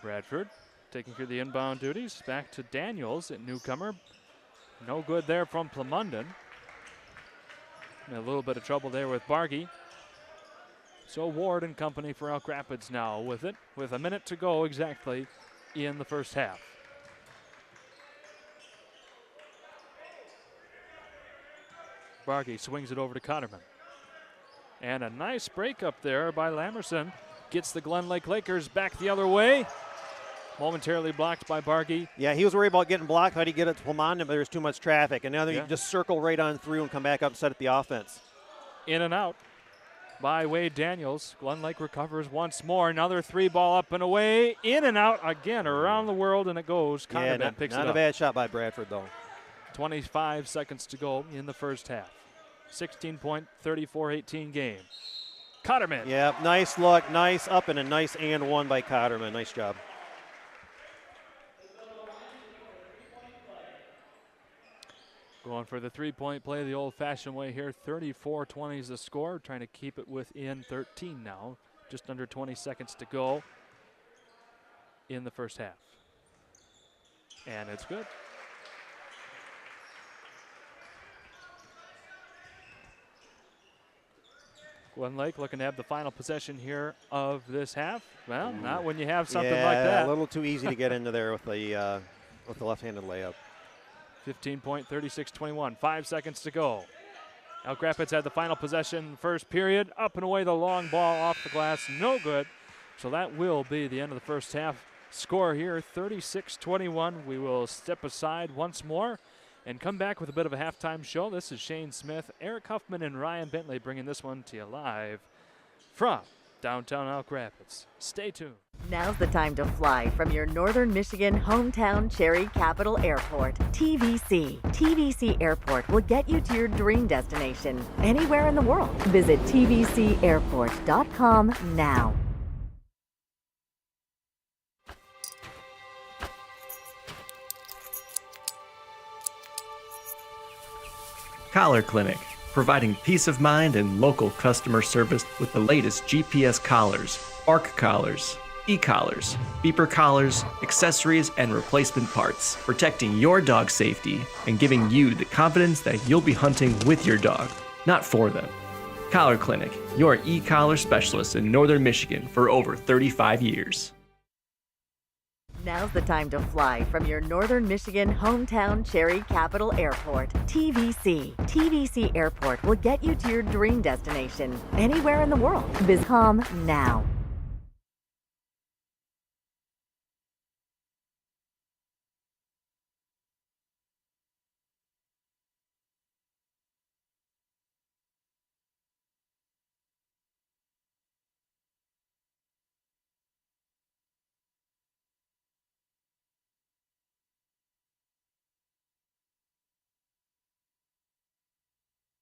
Bradford taking through the inbound duties. Back to Daniels at newcomer. No good there from Plumundon. A little bit of trouble there with Bargy. So Ward and company for Elk Rapids now with it, with a minute to go exactly in the first half. Bargy swings it over to Cotterman. And a nice break up there by Lamerson. Gets the Glen Lake Lakers back the other way. Momentarily blocked by Bargy. Yeah, he was worried about getting blocked. How'd he get it to Plumondon, but there's too much traffic. And now you just circle right on through and come back up and set at the offense. In and out by Wade Daniels. Glen Lake recovers once more. Another 3 ball up and away. In and out again around the world, and it goes. Cotterman picks it up. Not a bad shot by Bradford, though. 25 seconds to go in the first half. 16-point, 34-18 game. Cotterman. Yeah, nice look, nice up, and a nice and 1 by Cotterman. Nice job. Going for the 3-point play the old-fashioned way here. 34-20 is the score. Trying to keep it within 13 now. Just under 20 seconds to go in the first half. And it's good. Glen Lake looking to have the final possession here of this half. Well, not when you have something like that. A little too easy to get into there with the left-handed layup. 15-point, 36-21. 5 seconds to go. Elk Rapids had the final possession first period. Up and away the long ball off the glass. No good. So that will be the end of the first half. Score here, 36-21. We will step aside once more and come back with a bit of a halftime show. This is Shane Smith, Eric Huffman, and Ryan Bentley bringing this one to you live from downtown Elk Rapids. Stay tuned. Now's the time to fly from your Northern Michigan hometown Cherry Capital Airport, TVC. TVC Airport will get you to your dream destination anywhere in the world. Visit tvcairport.com now. Collar Clinic, providing peace of mind and local customer service with the latest GPS collars, bark collars, e-collars, beeper collars, accessories, and replacement parts, protecting your dog's safety and giving you the confidence that you'll be hunting with your dog, not for them. Collar Clinic, your e-collar specialist in Northern Michigan for over 35 years. Now's the time to fly from your Northern Michigan hometown Cherry Capital Airport, TVC. TVC Airport will get you to your dream destination anywhere in the world. Visit .com now.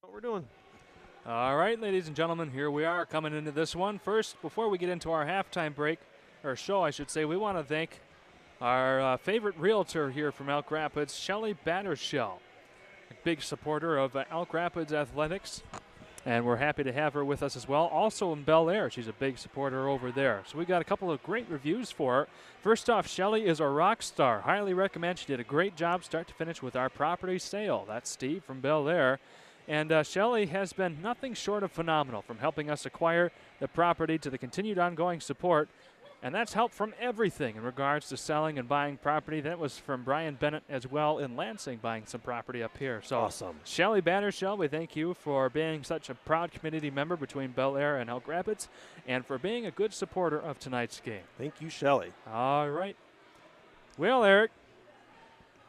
What we're doing. All right, ladies and gentlemen, here we are coming into this one. First, before we get into our halftime break, or show, I should say, we want to thank our favorite realtor here from Elk Rapids, Shelley Battershell, a big supporter of Elk Rapids athletics, and we're happy to have her with us as well. Also in Bel Air, she's a big supporter over there. So we got a couple of great reviews for her. First off, Shelley is a rock star. Highly recommend. She did a great job start to finish with our property sale. That's Steve from Bel Air. And Shelley has been nothing short of phenomenal, from helping us acquire the property to the continued ongoing support. And that's help from everything in regards to selling and buying property. That was from Brian Bennett as well in Lansing, buying some property up here. So awesome. Shelley Battershell, we thank you for being such a proud community member between Bel Air and Elk Rapids, and for being a good supporter of tonight's game. Thank you, Shelley. All right. Well, Eric,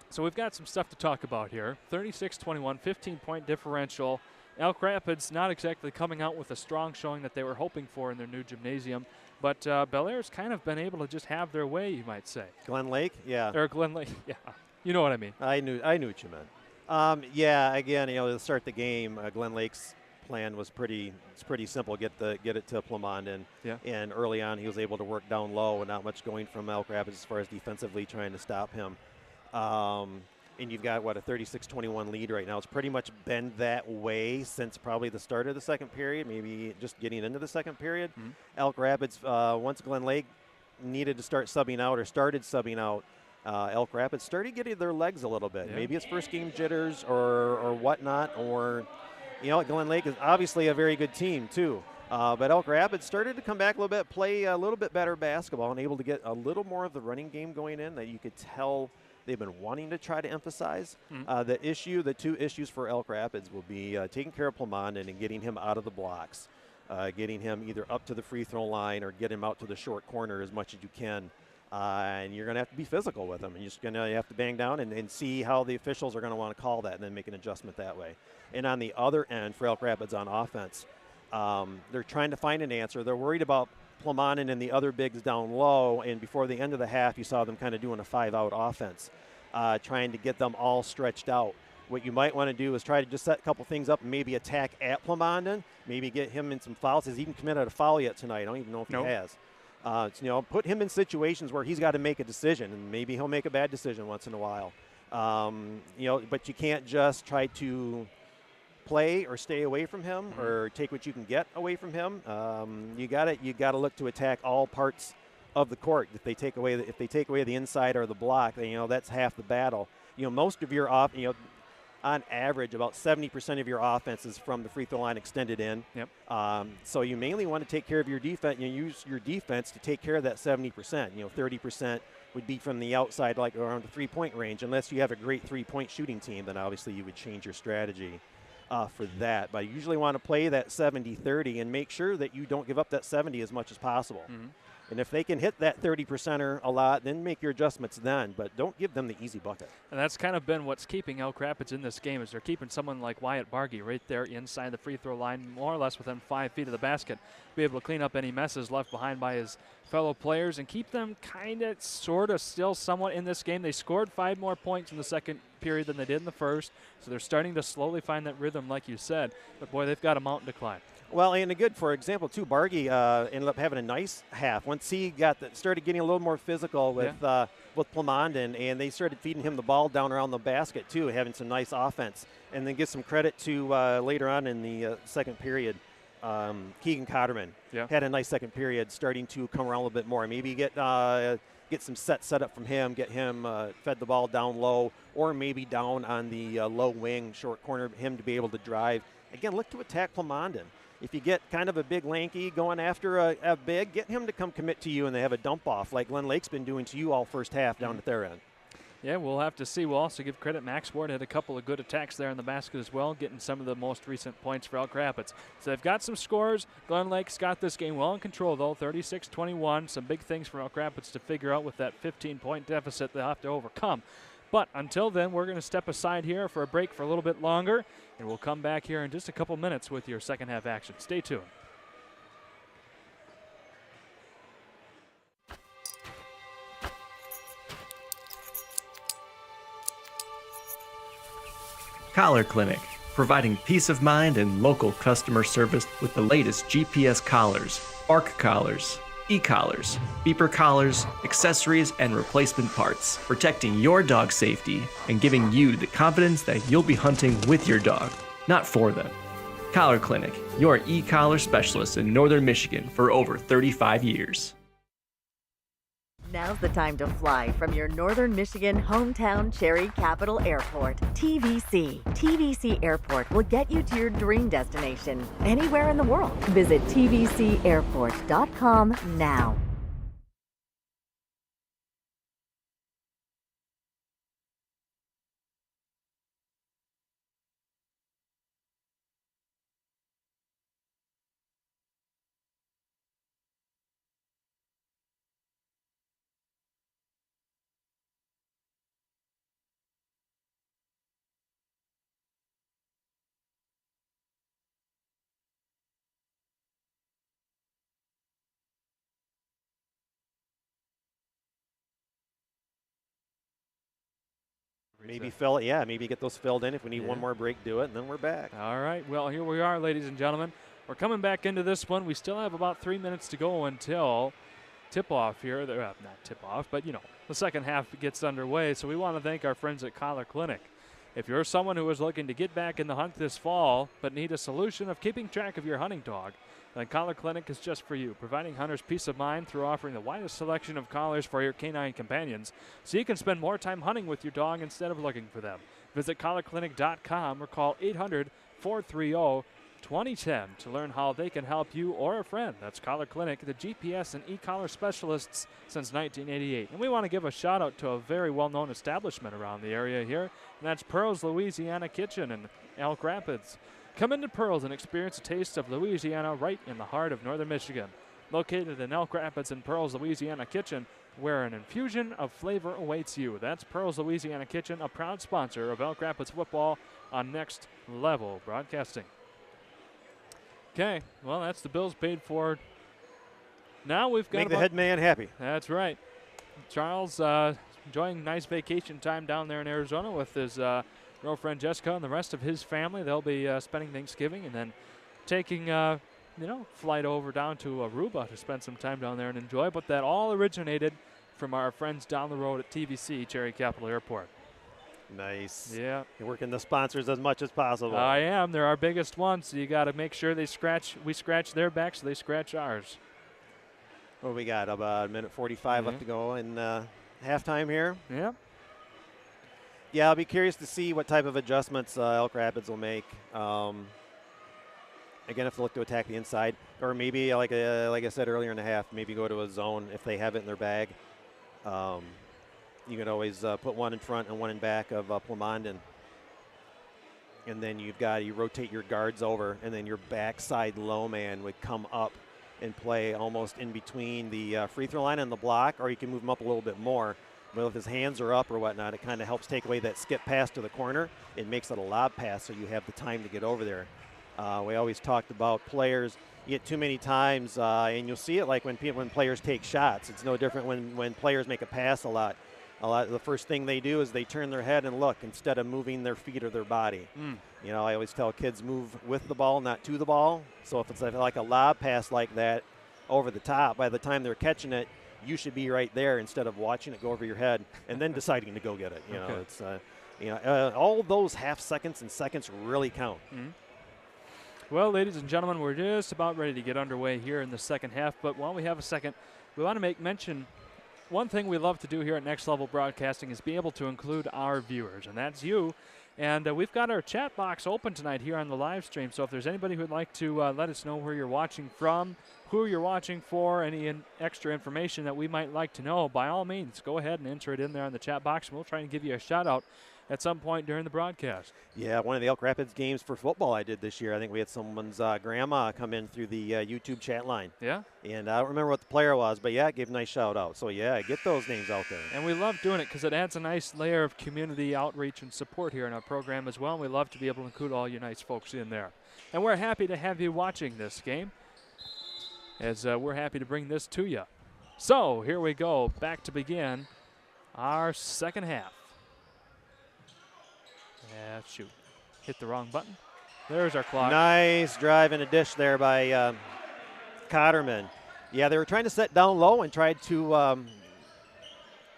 so we've got some stuff to talk about here. 36-21, 15-point differential. Elk Rapids not exactly coming out with a strong showing that they were hoping for in their new gymnasium, but Bel Air's kind of been able to just have their way, you might say. Glen Lake, yeah. Or Glen Lake, yeah. You know what I mean. I knew what you meant. Yeah, again, to start the game, Glen Lake's plan was pretty simple. Get it to Plamondon. Yeah. And early on, he was able to work down low, and not much going from Elk Rapids as far as defensively trying to stop him. And you've got, a 36-21 lead right now. It's pretty much been that way since probably the start of the second period, maybe just getting into the second period. Mm-hmm. Elk Rapids, once Glen Lake needed to start subbing out or started subbing out, Elk Rapids started getting their legs a little bit. Yeah. Maybe it's first game jitters or whatnot, or, Glen Lake is obviously a very good team too. But Elk Rapids started to come back a little bit, play a little bit better basketball, and able to get a little more of the running game going in that you could tell they've been wanting to try to emphasize. The two issues for Elk Rapids will be taking care of Plamondon and getting him out of the blocks, getting him either up to the free throw line or get him out to the short corner as much as you can. And you're going to have to be physical with him. And you're just going to have to bang down and see how the officials are going to want to call that and then make an adjustment that way. And on the other end, for Elk Rapids on offense, they're trying to find an answer. They're worried about Plamondon and the other bigs down low, and before the end of the half, you saw them kind of doing a 5-out offense, trying to get them all stretched out. What you might want to do is try to just set a couple things up and maybe attack at Plamondon, maybe get him in some fouls. Has he even committed a foul yet tonight? I don't even know if he has. Put him in situations where he's got to make a decision, and maybe he'll make a bad decision once in a while. But you can't just try to play or stay away from him or take what you can get away from him. You got to look to attack all parts of the court. If they take away the inside or the block, then, that's half the battle. Most of your on average, about 70% of your offense is from the free throw line extended in. Yep. So you mainly want to take care of your defense. You use your defense to take care of that 70%. 30% would be from the outside, like around the 3-point range. Unless you have a great 3-point shooting team, then obviously you would change your strategy. for that. But I usually want to play that 70-30 and make sure that you don't give up that 70 as much as possible. And if they can hit that 30%er a lot, then make your adjustments then. But don't give them the easy bucket. And that's kind of been what's keeping Elk Rapids in this game, is they're keeping someone like Wyatt Bargy right there inside the free throw line, more or less within 5 feet of the basket, be able to clean up any messes left behind by his fellow players and keep them kind of, sort of, still somewhat in this game. They scored 5 more points in the second period than they did in the first, so they're starting to slowly find that rhythm, like you said. But, boy, they've got a mountain to climb. Well, and a good, for example, too, Bargy ended up having a nice half. Once he started getting a little more physical with Plamondon, and they started feeding him the ball down around the basket, too, having some nice offense. And then give some credit to later on in the second period, Keegan Cotterman had a nice second period, starting to come around a little bit more. Maybe get some set up from him, get him fed the ball down low, or maybe down on the low wing, short corner, him to be able to drive. Again, look to attack Plamondon. If you get kind of a big lanky going after a big, get him to come commit to you and they have a dump off like Glen Lake's been doing to you all first half down at their end. Yeah, we'll have to see. We'll also give credit. Max Ward had a couple of good attacks there in the basket as well, getting some of the most recent points for Elk Rapids. So they've got some scores. Glen Lake's got this game well in control, though, 36-21. Some big things for Elk Rapids to figure out with that 15-point deficit they'll have to overcome. But until then, we're going to step aside here for a break for a little bit longer, and we'll come back here in just a couple minutes with your second half action. Stay tuned. Collar Clinic, providing peace of mind and local customer service with the latest GPS collars, bark collars, e-collars, beeper collars, accessories, and replacement parts, protecting your dog's safety and giving you the confidence that you'll be hunting with your dog, not for them. Collar Clinic, your e-collar specialist in Northern Michigan for over 35 years. Now's the time to fly from your Northern Michigan hometown Cherry Capital Airport. TVC. TVC Airport will get you to your dream destination anywhere in the world. Visit tvcairport.com now. Maybe fill it, maybe get those filled in. If we need one more break, do it, and then we're back. All right, well, here we are, ladies and gentlemen. We're coming back into this one. We still have about 3 minutes to go until tip-off here. Not tip-off, but, the second half gets underway. So we want to thank our friends at Collar Clinic. If you're someone who is looking to get back in the hunt this fall but need a solution of keeping track of your hunting dog, then Collar Clinic is just for you, providing hunters peace of mind through offering the widest selection of collars for your canine companions so you can spend more time hunting with your dog instead of looking for them. Visit collarclinic.com or call 800-430-2010 to learn how they can help you or a friend. That's Collar Clinic, the GPS and e-collar specialists since 1988. And we want to give a shout out to a very well-known establishment around the area here, and that's Pearl's Louisiana Kitchen in Elk Rapids. Come into Pearl's and experience a taste of Louisiana right in the heart of Northern Michigan. Located in Elk Rapids and Pearl's Louisiana Kitchen, where an infusion of flavor awaits you. That's Pearl's Louisiana Kitchen, a proud sponsor of Elk Rapids football on Next Level Broadcasting. Okay, well, that's the bills paid for. Now we've got make the head man happy. That's right. Charles enjoying nice vacation time down there in Arizona with his girlfriend Jessica and the rest of his family. They'll be spending Thanksgiving and then taking, flight over down to Aruba to spend some time down there and enjoy. But that all originated from our friends down the road at TVC, Cherry Capital Airport. Nice. Yeah. You're working the sponsors as much as possible. I am. They're our biggest ones. So you got to make sure we scratch their backs so they scratch ours. What we got? About a minute 45 left to go in halftime here. Yeah. Yeah, I'll be curious to see what type of adjustments Elk Rapids will make. Again, if they look to attack the inside, or maybe, like I said earlier in the half, maybe go to a zone if they have it in their bag. You can always put one in front and one in back of Plamondon. and then you rotate your guards over, and then your backside low man would come up and play almost in between the free throw line and the block, or you can move him up a little bit more. But if his hands are up or whatnot, it kind of helps take away that skip pass to the corner. It makes it a lob pass, so you have the time to get over there. We always talked about players. You get too many times, and you'll see it like when players take shots. It's no different when players make a pass a lot. The first thing they do is they turn their head and look instead of moving their feet or their body. You know, I always tell kids move with the ball, not to the ball. So if it's like a lob pass like that over the top, by the time they're catching it, you should be right there instead of watching it go over your head and then deciding to go get it. You know, it's all those half seconds and seconds really count. Well, ladies and gentlemen, we're just about ready to get underway here in the second half. But while we have a second, we want to make mention. One thing we love to do here at Next Level Broadcasting is be able to include our viewers, and that's you. And we've got our chat box open tonight here on the live stream. So if there's anybody who'd like to let us know where you're watching from, who you're watching for, any extra information that we might like to know, by all means, go ahead and enter it in there on the chat box, and we'll try and give you a shout-out at some point during the broadcast. Yeah, one of the Elk Rapids games for football I did this year, I think we had someone's grandma come in through the YouTube chat line. Yeah? And I don't remember what the player was, but yeah, it gave a nice shout out. So yeah, get those names out there. And we love doing it because it adds a nice layer of community outreach and support here in our program as well. And we love to be able to include all you nice folks in there. And we're happy to have you watching this game, as we're happy to bring this to you. So here we go, back to begin our second half. Yeah, shoot. Hit the wrong button. There's our clock. Nice drive and a dish there by Cotterman. Yeah, they were trying to set down low and tried to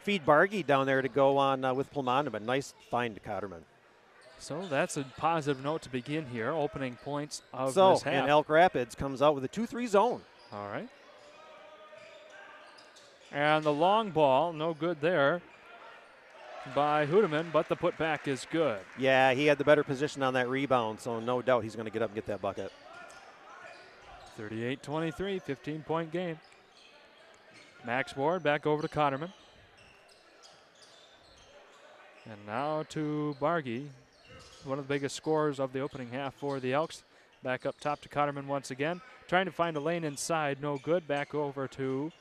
feed Bargy down there to go on with Plamondon, but nice find to Cotterman. So that's a positive note to begin here, opening points of this half. And Elk Rapids comes out with a 2-3 zone. All right. And the long ball, no good there by Hudeman, but the putback is good. Yeah, he had the better position on that rebound, so no doubt he's going to get up and get that bucket. 38-23, 15-point game. Max Ward back over to Cotterman. And now to Bargy, one of the biggest scorers of the opening half for the Elks. Back up top to Cotterman once again. Trying to find a lane inside, no good. Back over to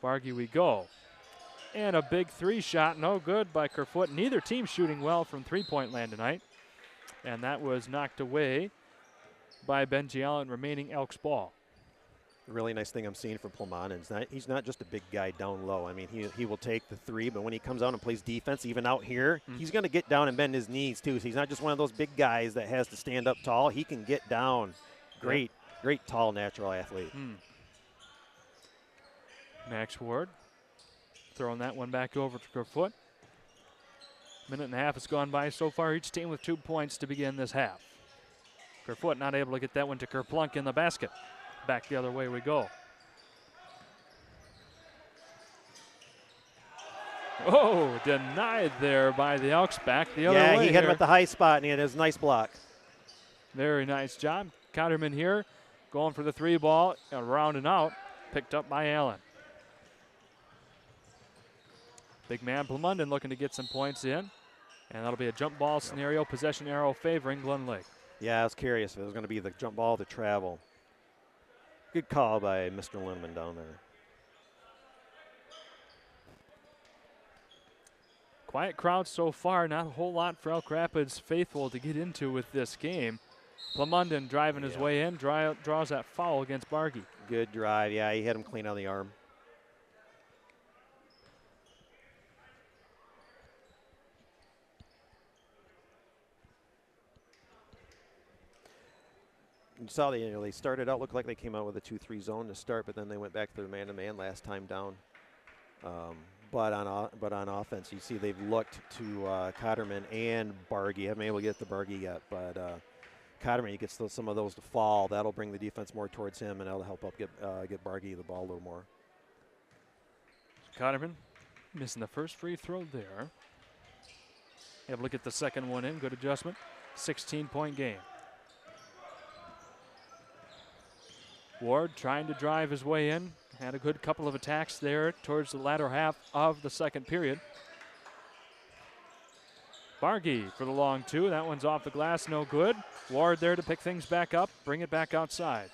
Bargy we go. And a big three shot, no good by Kerfoot. Neither team shooting well from three-point land tonight. And that was knocked away by Benji Allen, remaining Elks ball. The really nice thing I'm seeing from Plamondon is that he's not just a big guy down low. I mean, he will take the three, but when he comes out and plays defense, even out here, he's going to get down and bend his knees too. So he's not just one of those big guys that has to stand up tall. He can get down. Great tall natural athlete. Max Ward throwing that one back over to Kerfoot. Minute and a half has gone by so far. Each team with 2 points to begin this half. Kerfoot not able to get that one to Kerplunk in the basket. Back the other way we go. Oh, denied there by the Elks. Back the other way. Yeah, he hit him at the high spot, and he had his nice block. Very nice job. Cotterman here going for the three ball, around and out. Picked up by Allen. Big man Plamondon looking to get some points in. And that'll be a jump ball scenario, possession arrow favoring Glen Lake. Yeah, I was curious if it was going to be the jump ball to travel. Good call by Mr. Lindeman down there. Quiet crowd so far, not a whole lot for Elk Rapids faithful to get into with this game. Plamondon driving his way in, draws that foul against Bargy. Good drive, yeah, he hit him clean on the arm. You saw they started out, looked like they came out with a 2-3 zone to start, but then they went back to their man-to-man last time down. But on offense, you see they've looked to Cotterman and Bargy. Haven't been able to get the Bargy yet, but Cotterman, he gets some of those to fall. That'll bring the defense more towards him, and that'll help up get Bargy the ball a little more. Cotterman missing the first free throw there. Able to get the second one in. Good adjustment. 16-point game. Ward trying to drive his way in. Had a good couple of attacks there towards the latter half of the second period. Bargy for the long two. That one's off the glass, no good. Ward there to pick things back up, bring it back outside.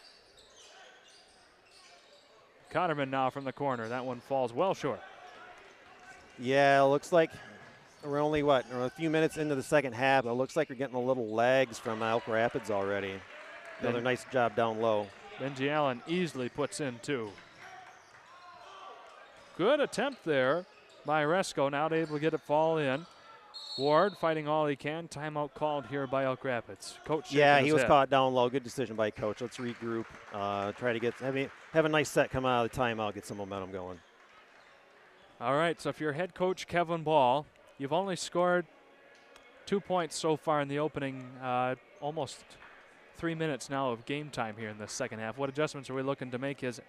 Cotterman now from the corner. That one falls well short. Yeah, it looks like we're only, we're a few minutes into the second half. It looks like we're getting a little legs from Elk Rapids already. Another nice job down low. Benji Allen easily puts in two. Good attempt there by Resco, now able to get it fall in. Ward fighting all he can. Timeout called here by Elk Rapids. Coach. Yeah, he was caught down low. Good decision by Coach. Let's regroup. Try to have a nice set come out of the timeout, get some momentum going. All right, so if you're head coach Kevin Ball, you've only scored 2 points so far in the opening, almost 3 minutes now of game time here in the second half. What adjustments are we looking to make as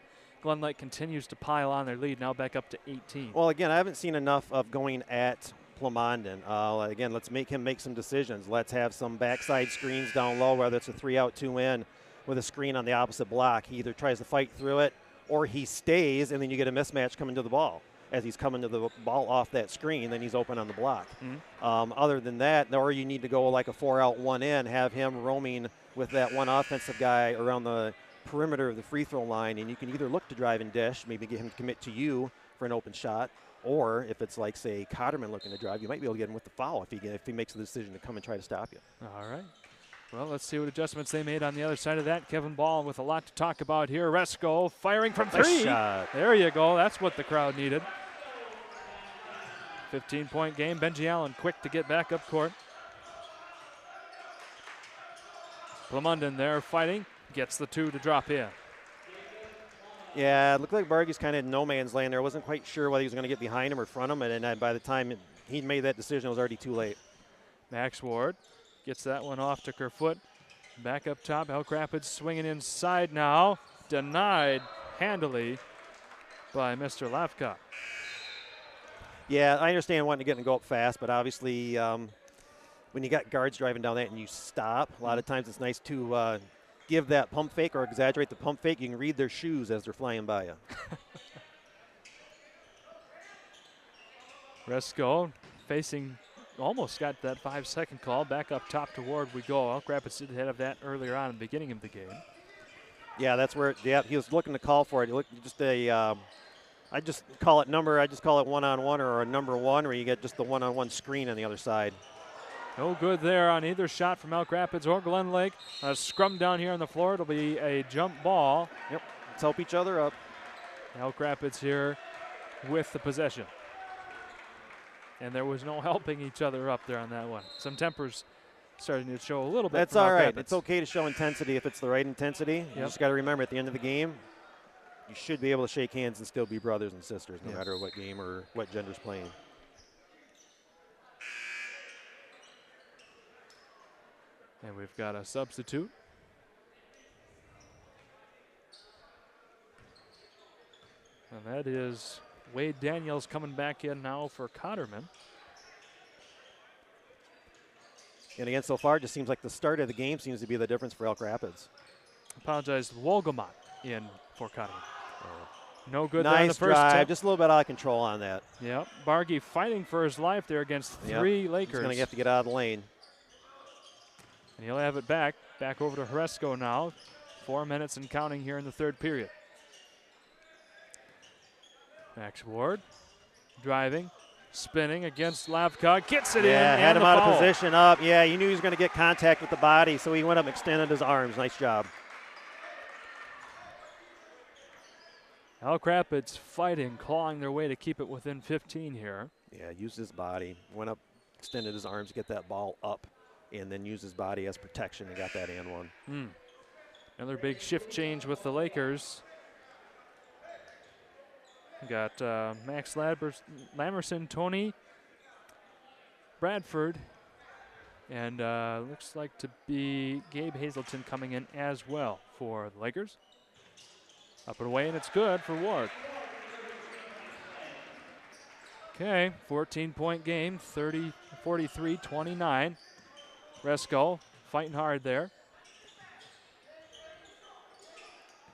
Glen Lake continues to pile on their lead, now back up to 18? Well, again, I haven't seen enough of going at Plamondon. Again, let's make him make some decisions. Let's have some backside screens down low, whether it's a 3-out, 2-in with a screen on the opposite block. He either tries to fight through it or he stays, and then you get a mismatch coming to the ball. As he's coming to the ball off that screen, then he's open on the block. Other than that, or you need to go like a 4-out, 1-in, have him roaming with that one offensive guy around the perimeter of the free throw line, and you can either look to drive and dish, maybe get him to commit to you for an open shot, or if it's like, say, Cotterman looking to drive, you might be able to get him with the foul if he makes the decision to come and try to stop you. All right. Well, let's see what adjustments they made on the other side of that. Kevin Ball with a lot to talk about here. Resco firing from three. Nice shot. There you go. That's what the crowd needed. 15-point game. Benji Allen quick to get back up court. Plamondon there fighting. Gets the two to drop in. Yeah, it looked like Bargy's kind of in no man's land there. Wasn't quite sure whether he was going to get behind him or front him, and then by the time he made that decision, it was already too late. Max Ward gets that one off to Kerfoot. Back up top, Elk Rapids swinging inside now. Denied handily by Mr. Lavka. Yeah, I understand wanting to get and go up fast, but obviously when you got guards driving down that and you stop, a lot of times it's nice to give that pump fake or exaggerate the pump fake. You can read their shoes as they're flying by you. Resco facing, almost got that 5-second call. Back up top to Ward we go. Elk Rapids did have that earlier on in the beginning of the game. Yeah, that's where, he was looking to call for it. I just call it one-on-one or a number one, where you get just the one-on-one screen on the other side. No good there on either shot from Elk Rapids or Glen Lake. A scrum down here on the floor. It'll be a jump ball. Yep, let's help each other up. Elk Rapids here with the possession. And there was no helping each other up there on that one. Some tempers starting to show a little bit. That's all right. It's okay to show intensity if it's the right intensity. You just got to remember at the end of the game, you should be able to shake hands and still be brothers and sisters, no matter what game or what gender's playing. And we've got a substitute. And that is Wade Daniels coming back in now for Cotterman. And again, so far, it just seems like the start of the game seems to be the difference for Elk Rapids. Apologize, Wolgamott in for Cotterman. No good nice there in the first drive, tip. just a little bit out of control on that. Yep, Bargy fighting for his life there against three Lakers. He's going to have to get out of the lane. And he'll have it back over to Horesco now. 4 minutes and counting here in the third period. Max Ward driving, spinning against Lavka, gets it in. Yeah, had him out foul. of position up. Yeah, you knew he was going to get contact with the body, so he went up and extended his arms. Nice job. Elk Rapids fighting, clawing their way to keep it within 15 here. Yeah, used his body, went up, extended his arms to get that ball up, and then used his body as protection and got that and one. Another big shift change with the Lakers. We got Max Lamerson, Tony Bradford, and looks like to be Gabe Hazelton coming in as well for the Lakers. Up and away, and it's good for Ward. Okay, 14-point game, 43-29. Resco fighting hard there.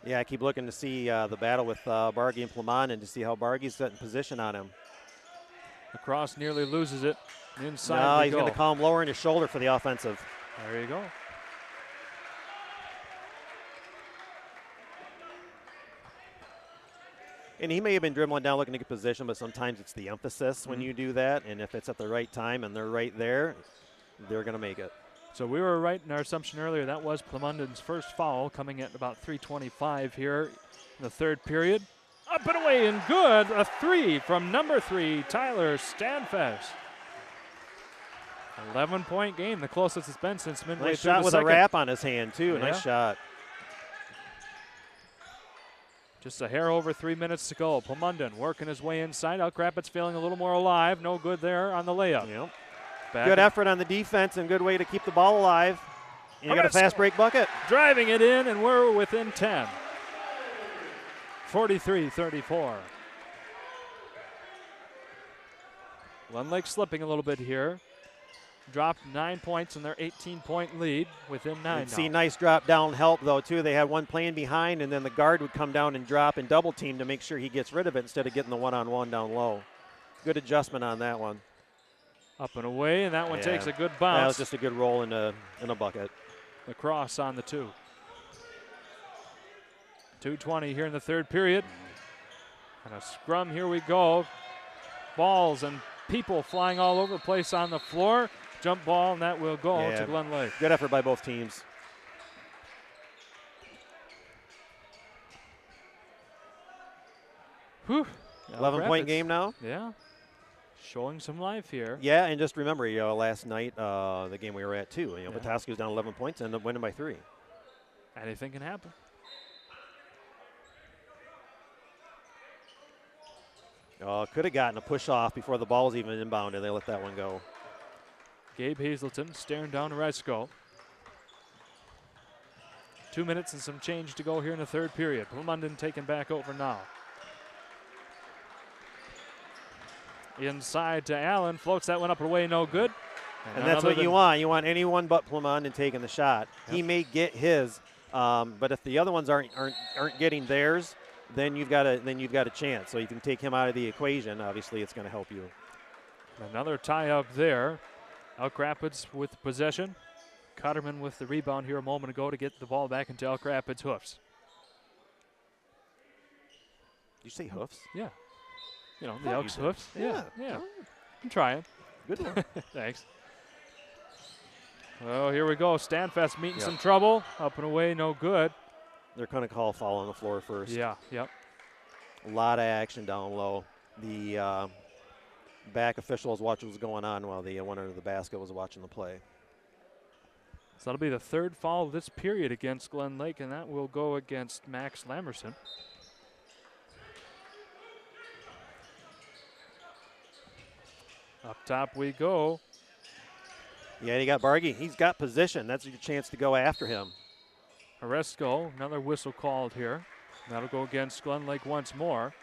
Yeah, I keep looking to see the battle with Bargy and Plamondon to see how Bargy's set in position on him. Across nearly loses it. Inside No, we he's go. going to call him lowering his shoulder for the offensive. There you go. And he may have been dribbling down looking to get position, but sometimes it's the emphasis when you do that. And if it's at the right time and they're right there, they're going to make it. So we were right in our assumption earlier. That was Plumunden's first foul, coming at about 3:25 here in the third period. Up and away and good. A three from number 3, Tyler Stanfest. 11-point game, the closest it's been since midway Nice through shot the with second. a wrap on his hand, too. Yeah. Nice shot. Just a hair over 3 minutes to go. Plumunden working his way inside. Elk Rapids feeling a little more alive. No good there on the layup. Yep. Back Good effort on the defense and good way to keep the ball alive. And you got a fast break bucket. Driving it in, and we're within 10. 43-34. Glen Lake slipping a little bit here. Dropped 9 points in their 18-point lead within 9 You see now. nice drop down help, though, too. They had one playing behind, and then the guard would come down and drop and double team to make sure he gets rid of it instead of getting the one-on-one down low. Good adjustment on that one. Up and away, and that one Yeah. takes a good That bounce. was just a good roll in a bucket. The cross on the 2. 2:20 here in the third period. And a scrum, here we go. Balls and people flying all over the place on the floor. Jump ball, and that will go Yeah. to Glen Lake. Good effort by both teams. Whew. 11-point game now. Yeah. Showing some life here. Yeah, and just remember, last night, the game we were at, too. Yeah. Petoskey was down 11 points and ended up winning by 3. Anything can happen. Could have gotten a push off before the ball was even inbounded. They let that one go. Gabe Hazelton staring down Resco. 2 minutes and some change to go here in the third period. Plumunden taking back over now. Inside to Allen, floats that one up and away, no good. And that's what you want. You want anyone but Plumunden taking the shot. Yep. He may get his, but if the other ones aren't getting theirs, then you've got a chance. So you can take him out of the equation. Obviously, it's going to help you. Another tie up there. Elk Rapids with possession. Cutterman with the rebound here a moment ago to get the ball back into Elk Rapids' hoofs. Did you say hoofs? Yeah. You know, the Thought you Elks' did. hoofs. Yeah. Yeah. I'm trying. Good one. Thanks. Well, here we go. Stanfest meeting Yep. some trouble. Up and away, no good. They're going to call a foul on the floor first. Yeah, yep. A lot of action down low. The back officials watched what was going on while the one under the basket was watching the play. So that'll be the third foul of this period against Glen Lake, and that will go against Max Lamerson. Up top we go. Yeah, you got Bargy. He's got position. That's your chance to go after him. Oresco, another whistle called here. That'll go against Glen Lake once more.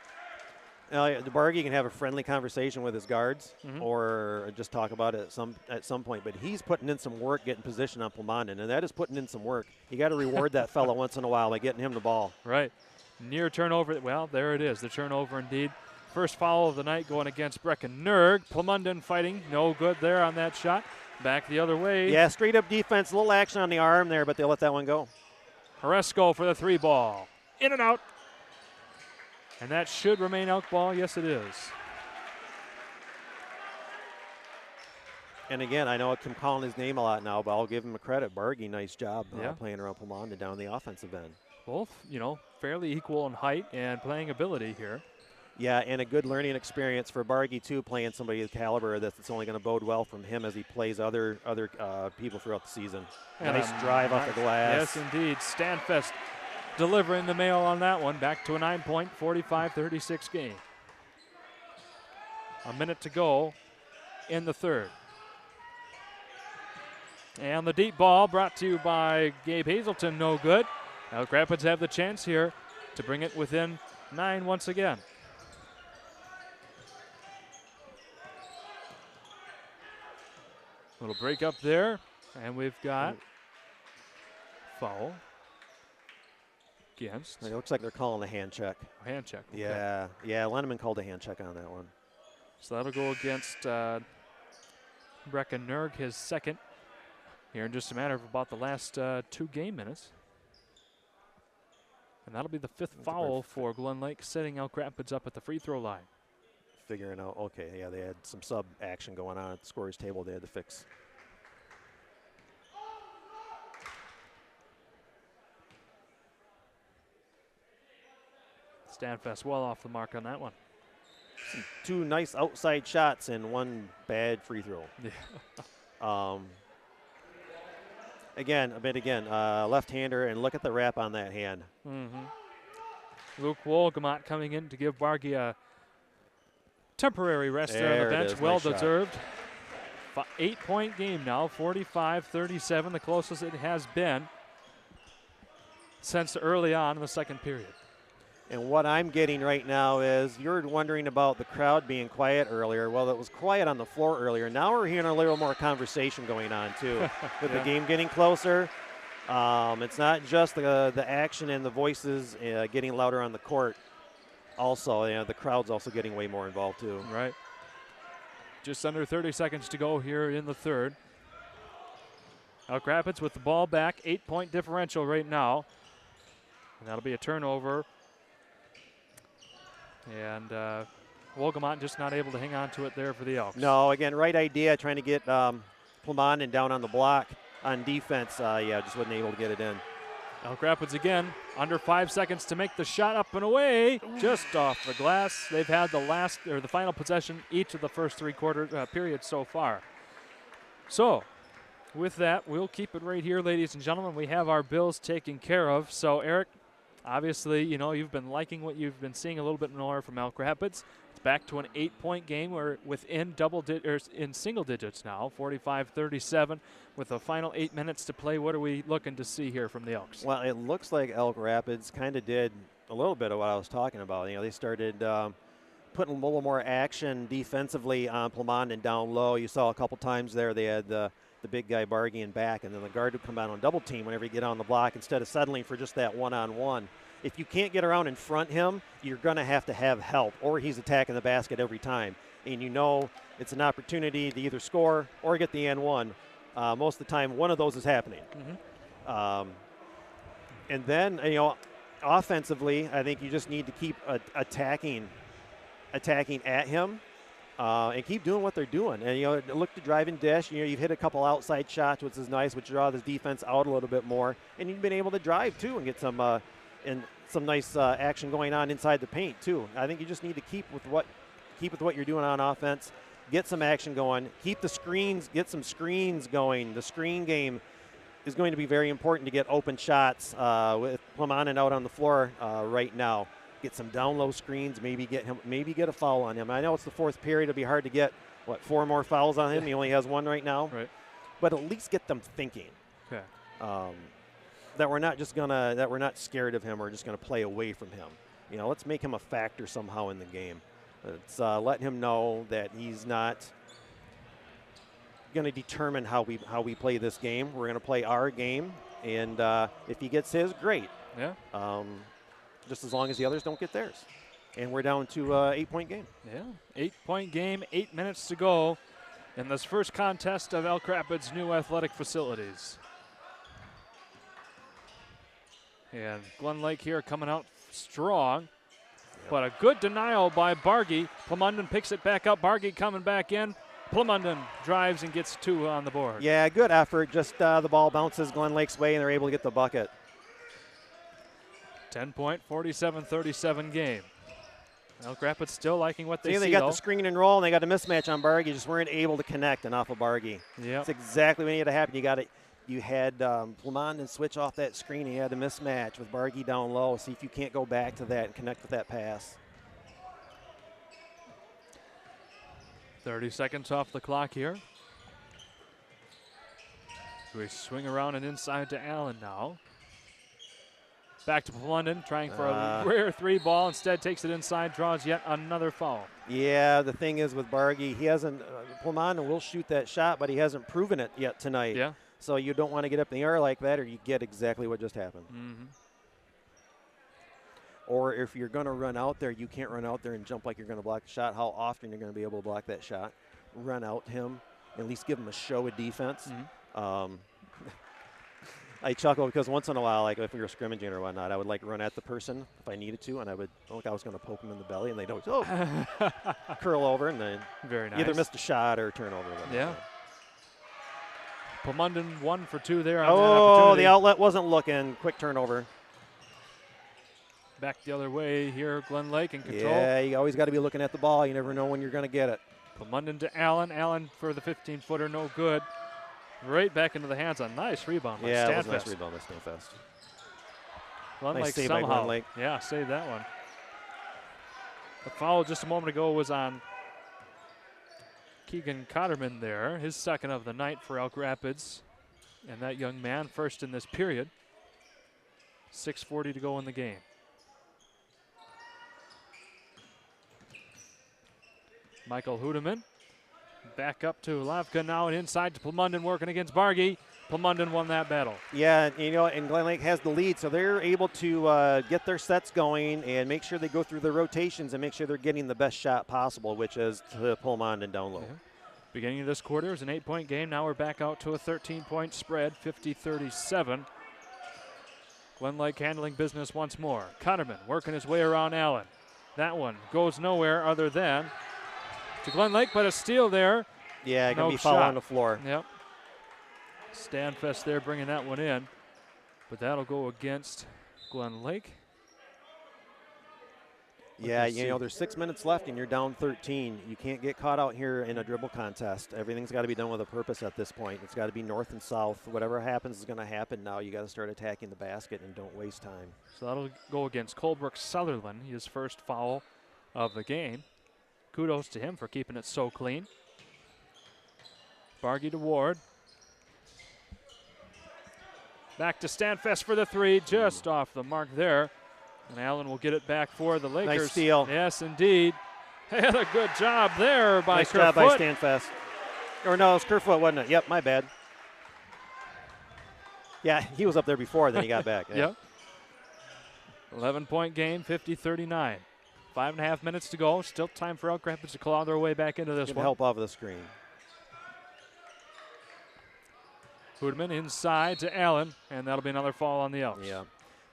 Bargy can have a friendly conversation with his guards Mhm. or just talk about it at some point. But he's putting in some work getting position on Plumunden, and that is putting in some work. You got to reward that fella once in a while by getting him the ball. Right. Near turnover. Well, there it is. The turnover indeed. First foul of the night going against Breckennerg. Plumunden fighting. No good there on that shot. Back the other way. Yeah, straight up defense. A little action on the arm there, but they let that one go. Oresco for the 3 ball. In and out. And that should remain Elk ball. Yes, it is. And again, I know I'm calling his name a lot now, but I'll give him a credit. Bargy, nice job Yeah. playing around Plumunden down the offensive end. Both, fairly equal in height and playing ability here. Yeah, and a good learning experience for Bargy, too, playing somebody of caliber that's only going to bode well from him as he plays other people throughout the season. And nice drive off the glass. Yes, indeed. Stanfest delivering the mail on that one. Back to a 9-point, 45-36 game. A minute to go in the third. And the deep ball brought to you by Gabe Hazelton, no good. Elk Rapids have the chance here to bring it within 9 once again. Little break up there, and we've got foul against. It looks like they're calling a hand check. Hand check. Okay. Yeah, Lenneman called a hand check on that one. So that'll go against Breckennerg, his second, here in just a matter of about the last 2 game minutes. And that'll be the 5th foul for Glen Lake, setting Elk Rapids up at the free throw line. Figuring out, okay, yeah, they had some sub action going on at the scorer's table they had to fix. Stanfest well off the mark on that one. 2 nice outside shots and 1 bad free throw. Yeah. Again, left-hander, and look at the wrap on that hand. Luke Wolgamott coming in to give Bargy a temporary rest there on the bench. Well deserved. 8-point game now, 45-37, the closest it has been since early on in the second period. And what I'm getting right now is you're wondering about the crowd being quiet earlier. Well, it was quiet on the floor earlier. Now we're hearing a little more conversation going on, too, with the game getting closer. It's not just the action and the voices getting louder on the court. Also, the crowd's also getting way more involved, too. Right. Just under 30 seconds to go here in the third. Elk Rapids with the ball back, 8-point differential right now. And that'll be a turnover. And Wolgamott just not able to hang on to it there for the Elks. No, again, right idea, trying to get Plumond down on the block on defense. Just wasn't able to get it in. Elk Rapids again, under 5 seconds to make the shot up and away, just off the glass. They've had the final possession each of the first 3 periods so far. So, with that, we'll keep it right here, ladies and gentlemen. We have our bills taken care of. So, Eric, obviously, you've been liking what you've been seeing a little bit more from Elk Rapids. It's back to an 8-point game. We're within in single digits now, 45-37, with the final 8 minutes to play. What are we looking to see here from the Elks? Well, it looks like Elk Rapids kind of did a little bit of what I was talking about. They started putting a little more action defensively on Plumond and down low. You saw a couple times there they had the big guy Bargy in back, and then the guard would come out on double team whenever you get on the block instead of settling for just that one-on-one. If you can't get around in front him, you're going to have help, or he's attacking the basket every time. And it's an opportunity to either score or get the N1. Most of the time, one of those is happening. And then, offensively, I think you just need to keep attacking at him. And keep doing what they're doing. And, look to drive and dish. You've hit a couple outside shots, which is nice, which draw this defense out a little bit more. And you've been able to drive, too, and get some nice action going on inside the paint, too. I think you just need to keep with what you're doing on offense. Get some action going. Keep the screens, get some screens going. The screen game is going to be very important to get open shots with Plumond out on the floor right now. Get some down low screens, maybe get a foul on him. I know it's the 4th period. It'll be hard to get 4 more fouls on him. He only has 1 right now. Right. But at least get them thinking. Okay. That we're not scared of him or just gonna play away from him. Let's make him a factor somehow in the game. Let's let him know that he's not going to determine how we play this game. We're going to play our game, and if he gets his, great. Yeah. Just as long as the others don't get theirs. And we're down to an 8-point game. Yeah, 8-point game, 8 minutes to go in this first contest of Elk Rapids' new athletic facilities. And Glen Lake here coming out strong. But a good denial by Bargy. Plumond picks it back up. Bargy coming back in. Plumond drives and gets 2 on the board. Yeah, good effort. Just the ball bounces Glen Lake's way, and they're able to get the bucket. 10-point, 47-37 game. Elk Rapids still liking what they see, they got the screen and roll, and they got a mismatch on Bargy. Just weren't able to connect enough of Bargy. Yeah, that's exactly what needed to happen. You had Plumond switch off that screen. He had a mismatch with Bargy down low. See if you can't go back to that and connect with that pass. 30 seconds off the clock here. We swing around and inside to Allen now. Back to Plumond, trying for a rare 3 ball. Instead takes it inside, draws yet another foul. Yeah, the thing is with Bargy, he hasn't, Plumond will shoot that shot, but he hasn't proven it yet tonight. Yeah. So you don't want to get up in the air like that, or you get exactly what just happened. or if you're going to run out there, you can't run out there and jump like you're going to block the shot. How often you're going to be able to block that shot? Run out him, at least give him a show of defense. I chuckle because once in a while, like if we were scrimmaging or whatnot, I would like run at the person if I needed to, and I would look, I was going to poke them in the belly, and they'd always curl over, and then very nice. Either missed a shot or turnover. Yeah. Palmunden 1 for 2 there on that opportunity. The outlet wasn't looking. Quick turnover. Back the other way here, Glen Lake in control. Yeah, you always got to be looking at the ball. You never know when you're going to get it. Palmunden to Allen. Allen for the 15-footer, no good. Right back into the hands. A nice rebound by Yeah, Stanfest. it was a nice rebound by Stanfest. Glen nice Lake save somehow. by Glen Lake. Yeah, saved that one. The foul just a moment ago was on Keegan Cotterman there. His second of the night for Elk Rapids. And that young man first in this period. 6:40 to go in the game. Michael Hudeman back up to Lavka now and inside to Palmunden working against Bargy. Palmunden won that battle. Yeah, and Glen Lake has the lead, so they're able to get their sets going and make sure they go through their rotations and make sure they're getting the best shot possible, which is to Palmunden down low. Yeah. Beginning of this quarter, it was an 8-point game. Now we're back out to a 13-point spread, 50-37. Glen Lake handling business once more. Cotterman working his way around Allen. That one goes nowhere other than to Glen Lake, but a steal there. Yeah, going to no be foul shot on the floor. Yep. Stanfest there bringing that one in, but that'll go against Glen Lake. Yeah, there's 6 minutes left and you're down 13. You can't get caught out here in a dribble contest. Everything's got to be done with a purpose at this point. It's got to be north and south. Whatever happens is going to happen now. You got to start attacking the basket and don't waste time. So that'll go against Colebrook Sutherland, his first foul of the game. Kudos to him for keeping it so clean. Bargy to Ward. Back to Stanfest for the three, just off the mark there. And Allen will get it back for the Lakers. Nice steal. Yes, indeed. Had a good job there by nice Kerfoot. job by Stanfest. Or no, it was Kerfoot, wasn't it? Yep, my bad. Yeah, he was up there before, then he got back. Yeah. Yep. 11-point game, 50-39. 5.5 minutes to go. Still time for Elk Rapids to claw their way back into this Good one. help off of the screen. Hudeman inside to Allen, and that'll be another foul on the Elks. Yeah.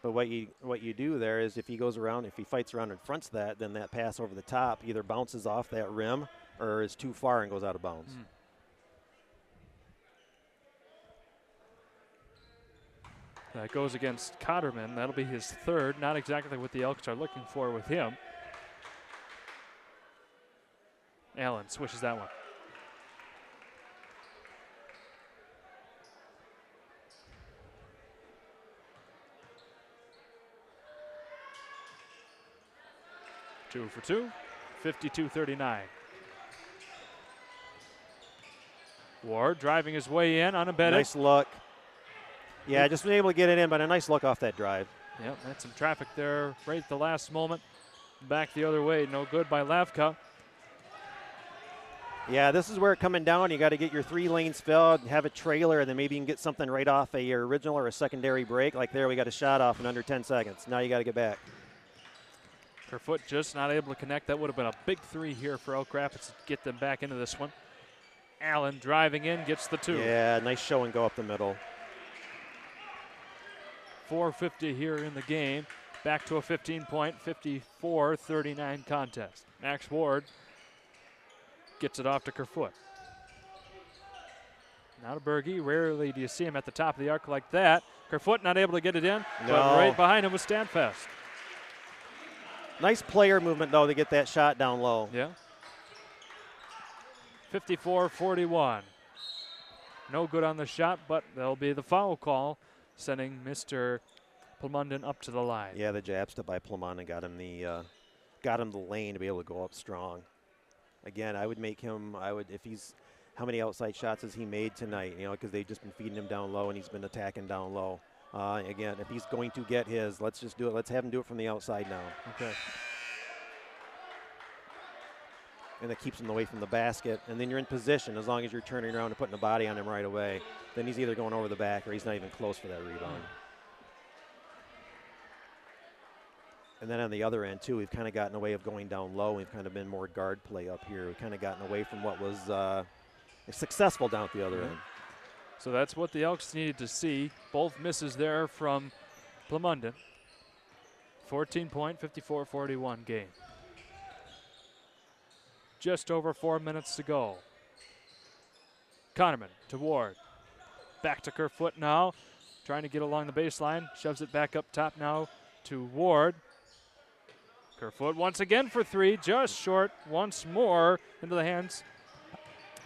But what you do there is if he goes around, if he fights around and fronts that, then that pass over the top either bounces off that rim or is too far and goes out of bounds. That goes against Cotterman. That'll be his third. Not exactly what the Elks are looking for with him. Allen swishes that one. Two for two, 52-39. Ward driving his way in, unabated. Nice look. Yeah, just been able to get it in, but a nice look off that drive. Yep, had some traffic there right at the last moment. Back the other way, no good by Lavka. Yeah, this is where it's coming down. You got to get your 3 lanes filled, have a trailer, and then maybe you can get something right off your original or a secondary break. Like there, we got a shot off in under 10 seconds. Now you got to get back. Kerfoot just not able to connect. That would have been a big 3 here for Elk Rapids to get them back into this one. Allen driving in, gets the 2. Yeah, nice show and go up the middle. 4:50 here in the game. Back to a 15-point, 54-39 contest. Max Ward gets it off to Kerfoot. Now to Berge. Rarely do you see him at the top of the arc like that. Kerfoot not able to get it in, but right behind him was Stanfest. Nice player movement, though, to get that shot down low. Yeah. 54-41. No good on the shot, but there'll be the foul call, sending Mr. Palmunden up to the line. Yeah, the jab step by Palmunden got him the lane to be able to go up strong. Again, I would make him. If he's. How many outside shots has he made tonight? Because they've just been feeding him down low, and he's been attacking down low. Again, if he's going to get his, let's just do it. Let's have him do it from the outside now. Okay. And that keeps him away from the basket. And then you're in position as long as you're turning around and putting the body on him right away. Then he's either going over the back or he's not even close for that rebound. And then on the other end, too, we've kind of gotten away of going down low. We've kind of been more guard play up here. We've kind of gotten away from what was successful down at the other end. So that's what the Elks needed to see. Both misses there from Plumondon. 14-point, 54-41 game. Just over 4 minutes to go. Kahneman to Ward. Back to Kerfoot now. Trying to get along the baseline. Shoves it back up top now to Ward. Kerfoot once again for three. Just short once more into the hands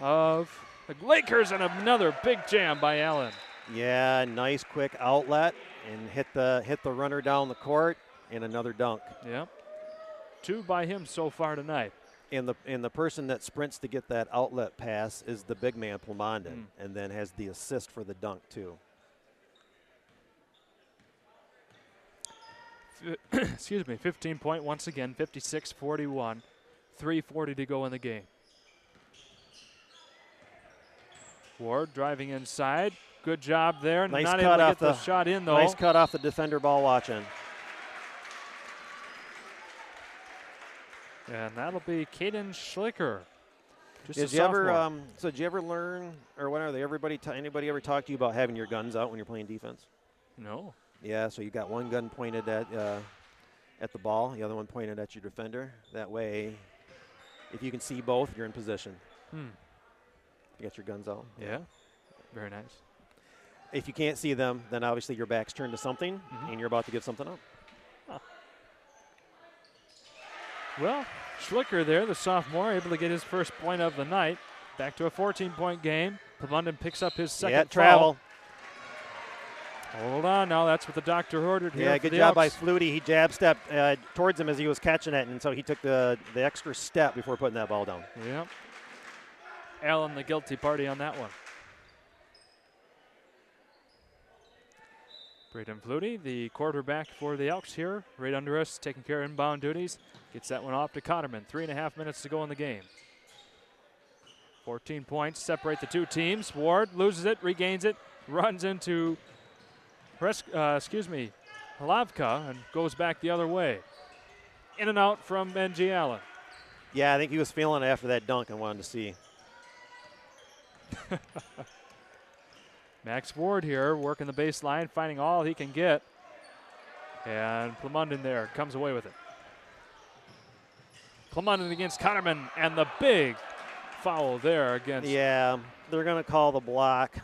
of the Lakers, and another big jam by Allen. Yeah, nice quick outlet and hit the runner down the court, and another dunk. Yep. 2 by him so far tonight. And the person that sprints to get that outlet pass is the big man Plumondon, and then has the assist for the dunk too. Excuse me, 15-point once again, 56-41. 3:40 to go in the game. Ward driving inside. Good job there. Nice Not cut able to off get the shot in, though. Nice cut off the defender ball watching. And that'll be Caden Schlicker. Did you ever learn, or what are they? Anybody ever talk to you about having your guns out when you're playing defense? No. Yeah, so you got one gun pointed at the ball, the other one pointed at your defender. That way, if you can see both, you're in position. You got your guns out. Yeah, very nice. If you can't see them, then obviously your back's turned to something, and you're about to give something up. Huh. Well, Schlicker there, the sophomore, able to get his first point of the night. Back to a 14-point game. Plumondon picks up his second travel. Hold on now, that's what the doctor ordered here. Yeah, good job by Flutie. He jab stepped towards him as he was catching it, and so he took the extra step before putting that ball down. Yep. Allen, the guilty party on that one. Braden Flutie, the quarterback for the Elks here, right under us, taking care of inbound duties. Gets that one off to Cotterman. 3.5 minutes to go in the game. 14 points separate the two teams. Ward loses it, regains it, runs into Halavka and goes back the other way. In and out from Benji Allen. Yeah, I think he was feeling it after that dunk and wanted to see. Max Ward here working the baseline, finding all he can get. And Plumondon there comes away with it. Plumondon against Cotterman, and the big foul there against. Yeah, they're going to call the block.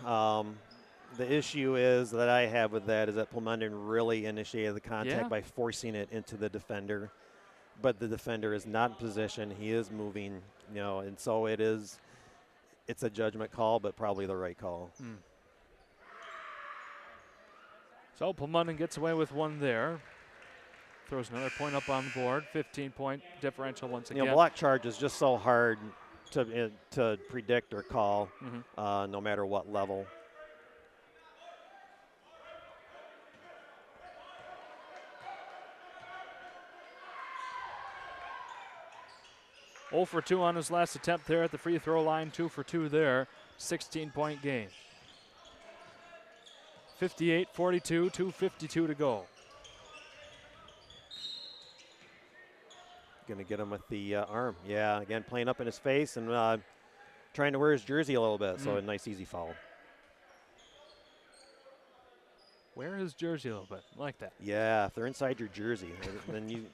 The issue is that I have with that is that Plumondon really initiated the contact by forcing it into the defender. But the defender is not in position. He is moving, and so it's a judgment call, but probably the right call. So Plumondon gets away with one there. Throws another point up on the board. 15-point differential once again. Block charge is just so hard to predict or call, no matter what level. Oh for 2 on his last attempt there at the free throw line. 2 for 2 there. 16-point game. 58-42, 2:52 to go. Going to get him with the arm. Yeah, again, playing up in his face and trying to wear his jersey a little bit. So a nice, easy foul. Wear his jersey a little bit. I like that. Yeah, if they're inside your jersey, then you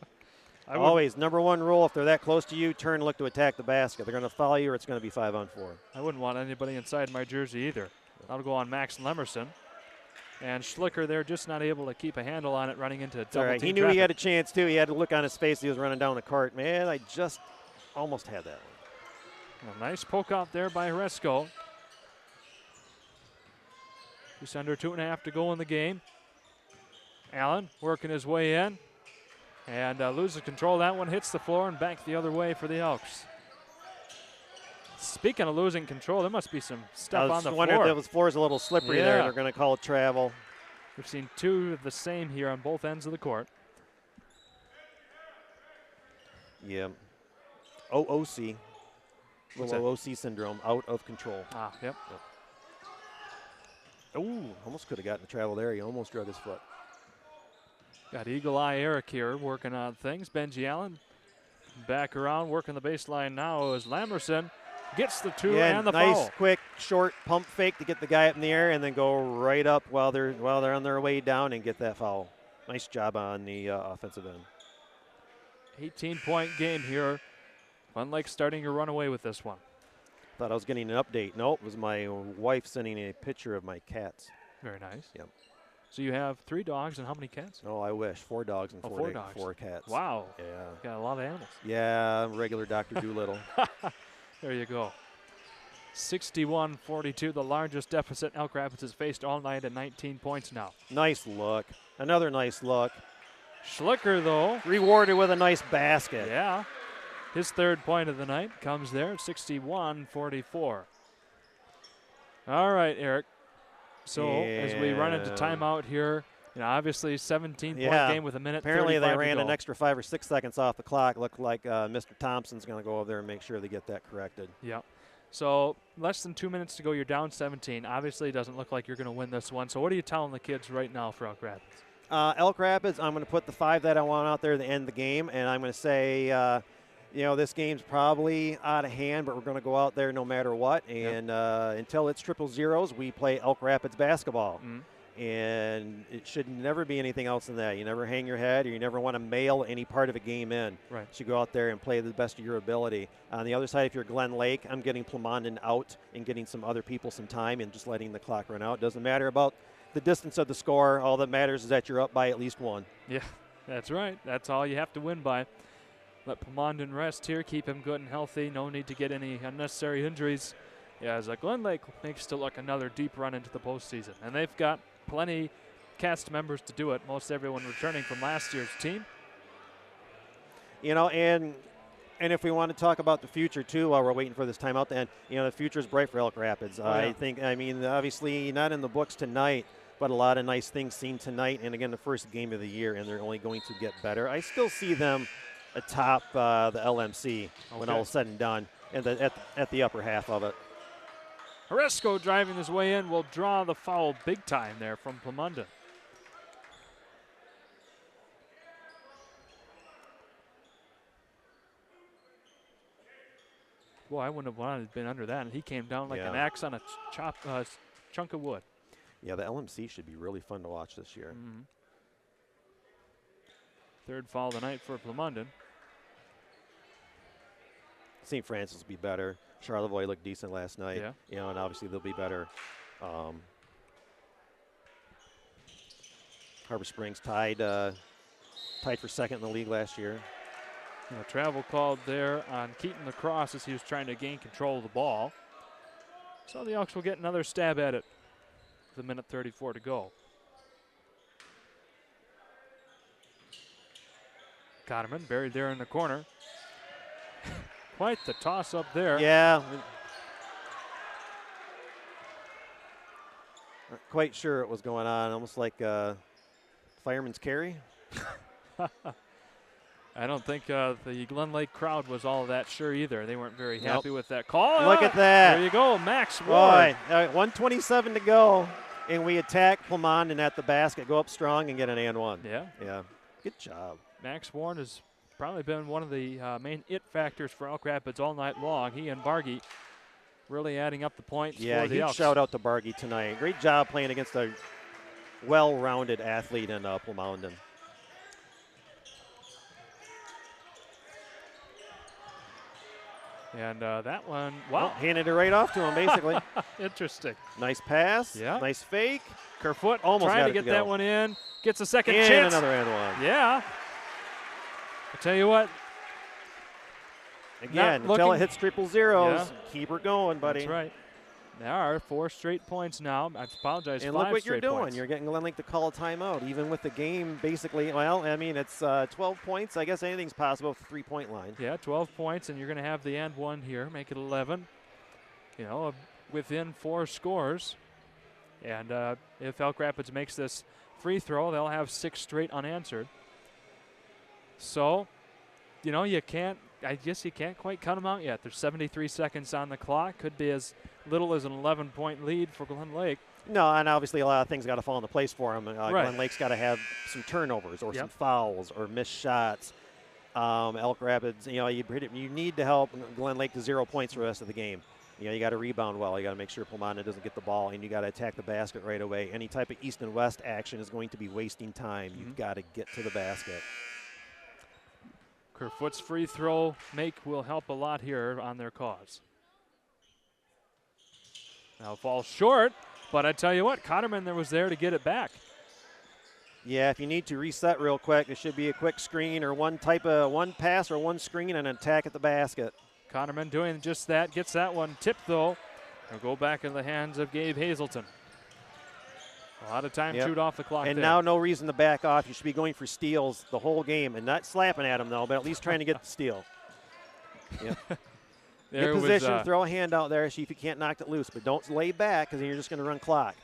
always, number one rule, if they're that close to you, turn and look to attack the basket. They're going to foul you or it's going to be 5-on-4. I wouldn't want anybody inside my jersey either. That'll go on Max Lemerson. And Schlicker there just not able to keep a handle on it, running into double team He knew traffic. he had a chance, too. He had to look on his face. He was running down the court. Man, I just almost had that one. A nice poke out there by Horesco. Just under 2.5 to go in the game. Allen working his way in. And loses control. That one hits the floor and back the other way for the Elks. Speaking of losing control, there must be some stuff on the floor. I was wondering if the floor is a little slippery there. They're going to call it travel. We've seen 2 of the same here on both ends of the court. Yeah. OOC. Little OOC syndrome, out of control. Yep. Ooh, almost could have gotten the travel there. He almost drug his foot. Got Eagle Eye Eric here working on things. Benji Allen back around working the baseline now as Lamerson gets the 2 and the nice, foul. quick, short pump fake to get the guy up in the air and then go right up while they're on their way down and get that foul. Nice job on the offensive end. 18-point game here. Glen Lake starting to run away with this one. Thought I was getting an update. Nope, it was my wife sending a picture of my cats. Very nice. Yep. So you have 3 dogs and how many cats? Oh, I wish. 4 dogs and 4 dogs. 4 cats. Wow. Yeah. Got a lot of animals. Yeah, regular Dr. Doolittle. There you go. 61-42, the largest deficit Elk Rapids has faced all night at 19 points now. Nice look. Another nice look. Schlicker, though. Rewarded with a nice basket. Yeah. His 3rd point of the night comes there at 61-44. All right, Eric. So as we run into timeout here, obviously 17-point game with a minute. Apparently they to ran go. an extra 5 or 6 seconds off the clock. Looked like Mr. Thompson's going to go over there and make sure they get that corrected. Yep. So less than 2 minutes to go. You're down 17. Obviously, it doesn't look like you're going to win this one. So what are you telling the kids right now for Elk Rapids? Elk Rapids, I'm going to put the 5 that I want out there to end the game, and I'm going to say, this game's probably out of hand, but we're going to go out there no matter what. And until it's 0-0s, we play Elk Rapids basketball. And it should never be anything else than that. You never hang your head, or you never want to mail any part of a game in. Right. You should go out there and play the best of your ability. On the other side, if you're Glen Lake, I'm getting Plumondon out and getting some other people some time and just letting the clock run out. Doesn't matter about the distance of the score. All that matters is that you're up by at least 1. Yeah, that's right. That's all you have to win by. Let Plumondon rest here, keep him good and healthy. No need to get any unnecessary injuries. Yeah, as Glen Lake makes to look another deep run into the postseason. And they've got plenty cast members to do it. Most everyone returning from last year's team. And if we want to talk about the future too, while we're waiting for this timeout, then the future is bright for Elk Rapids. I think. Obviously not in the books tonight, but a lot of nice things seen tonight. And again, the first game of the year, and they're only going to get better. I still see them atop the LMC when all is said and done, and at the upper half of it. Horesco driving his way in will draw the foul big time there from Plumondon. Boy, I wouldn't have wanted to have been under that, and he came down like an axe on a chunk of wood. Yeah, the LMC should be really fun to watch this year. 3rd foul of the night for Plumondon. St. Francis will be better. Charlevoix looked decent last night. Yeah. And obviously they'll be better. Harbor Springs tied for 2nd in the league last year. Travel called there on Keaton Lacrosse as he was trying to gain control of the ball. So the Elks will get another stab at it with a minute 34 to go. Cotterman buried there in the corner. Quite the toss up there. Yeah. Not quite sure what was going on. Almost like fireman's carry. I don't think the Glen Lake crowd was all that sure either. They weren't very happy with that call. Look at that. There you go, Max Ward. Boy, 1:27 to go, and we attack Plumondon at the basket, go up strong, and get an and 1. Yeah. Good job. Max Warren has probably been one of the main it factors for Elk Rapids all night long. He and Bargy really adding up the points for the Elks. Yeah, shout out to Bargy tonight. Great job playing against a well-rounded athlete in Plumondon. And that one, wow. Handed it right off to him, basically. Interesting. Nice pass. Yeah. Nice fake. Kerfoot almost trying to get that one in. Gets a second chance. And another and 1. Yeah. I tell you what. Again, until it hits 0-0s, keep her going, buddy. That's right. There are 4 straight points now. I apologize, and 5 look what you're straight doing. points. You're getting Glen Lake to call a timeout, even with the game basically. Well, I mean, it's 12 points. I guess anything's possible with the 3-point line. Yeah, 12 points, and you're going to have the and 1 here, make it 11. Within 4 scores. And if Elk Rapids makes this free throw, they'll have 6 straight unanswered. So, you can't. I guess you can't quite cut them out yet. There's 73 seconds on the clock. Could be as little as an 11-point lead for Glen Lake. No, and obviously a lot of things got to fall into place for him. Right. Glen Lake's got to have some turnovers or some fouls or missed shots. Elk Rapids, you need to help Glen Lake to 0 points for the rest of the game. You got to rebound well. You got to make sure Plumanda doesn't get the ball, and you got to attack the basket right away. Any type of east and west action is going to be wasting time. You've got to get to the basket. Kerfoot's free throw make will help a lot here on their cause. Now falls short, but I tell you what, Cotterman was there to get it back. Yeah, if you need to reset real quick, it should be a quick screen or one pass or one screen and an attack at the basket. Cotterman doing just that, gets that one tipped though. It'll go back in the hands of Gabe Hazelton. A lot of time chewed off the clock and there. now no reason to back off. You should be going for steals the whole game and not slapping at him though, but at least trying to get the steal. Yep. Get position, throw a hand out there, see if you can't knock it loose, but don't lay back because then you're just going to run clock.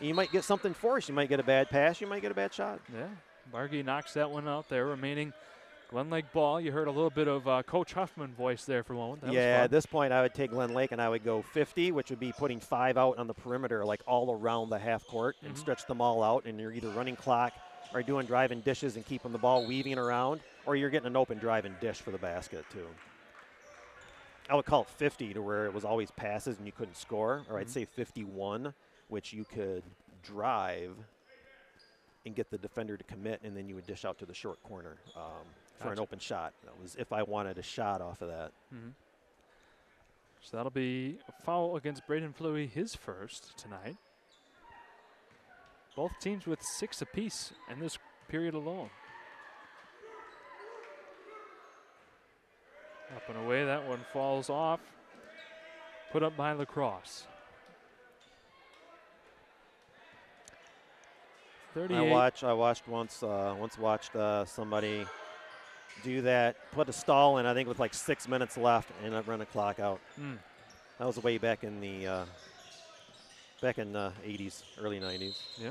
You might get something forced. You might get a bad pass. You might get a bad shot. Yeah, Bargy knocks that one out there. Remaining Glen Lake ball. You heard a little bit of Coach Huffman voice there for a moment. That was fun. At this point I would take Glen Lake and I would go 50, which would be putting 5 out on the perimeter, like all around the half court, and stretch them all out. And you're either running clock or doing driving dishes and keeping the ball weaving around, or you're getting an open drive and dish for the basket too. I would call it 50 to where it was always passes and you couldn't score, or I'd say 51, which you could drive and get the defender to commit, and then you would dish out to the short corner for an open shot. That was if I wanted a shot off of that. So that'll be a foul against Braden Fluey, his first tonight. Both teams with 6 apiece in this period alone. Up and away, that one falls off. Put up by Lacrosse. 38. I watched somebody do that, put a stall in, I think with like 6 minutes left, and run a clock out. That was way back in the 80s, early 90s. Yeah.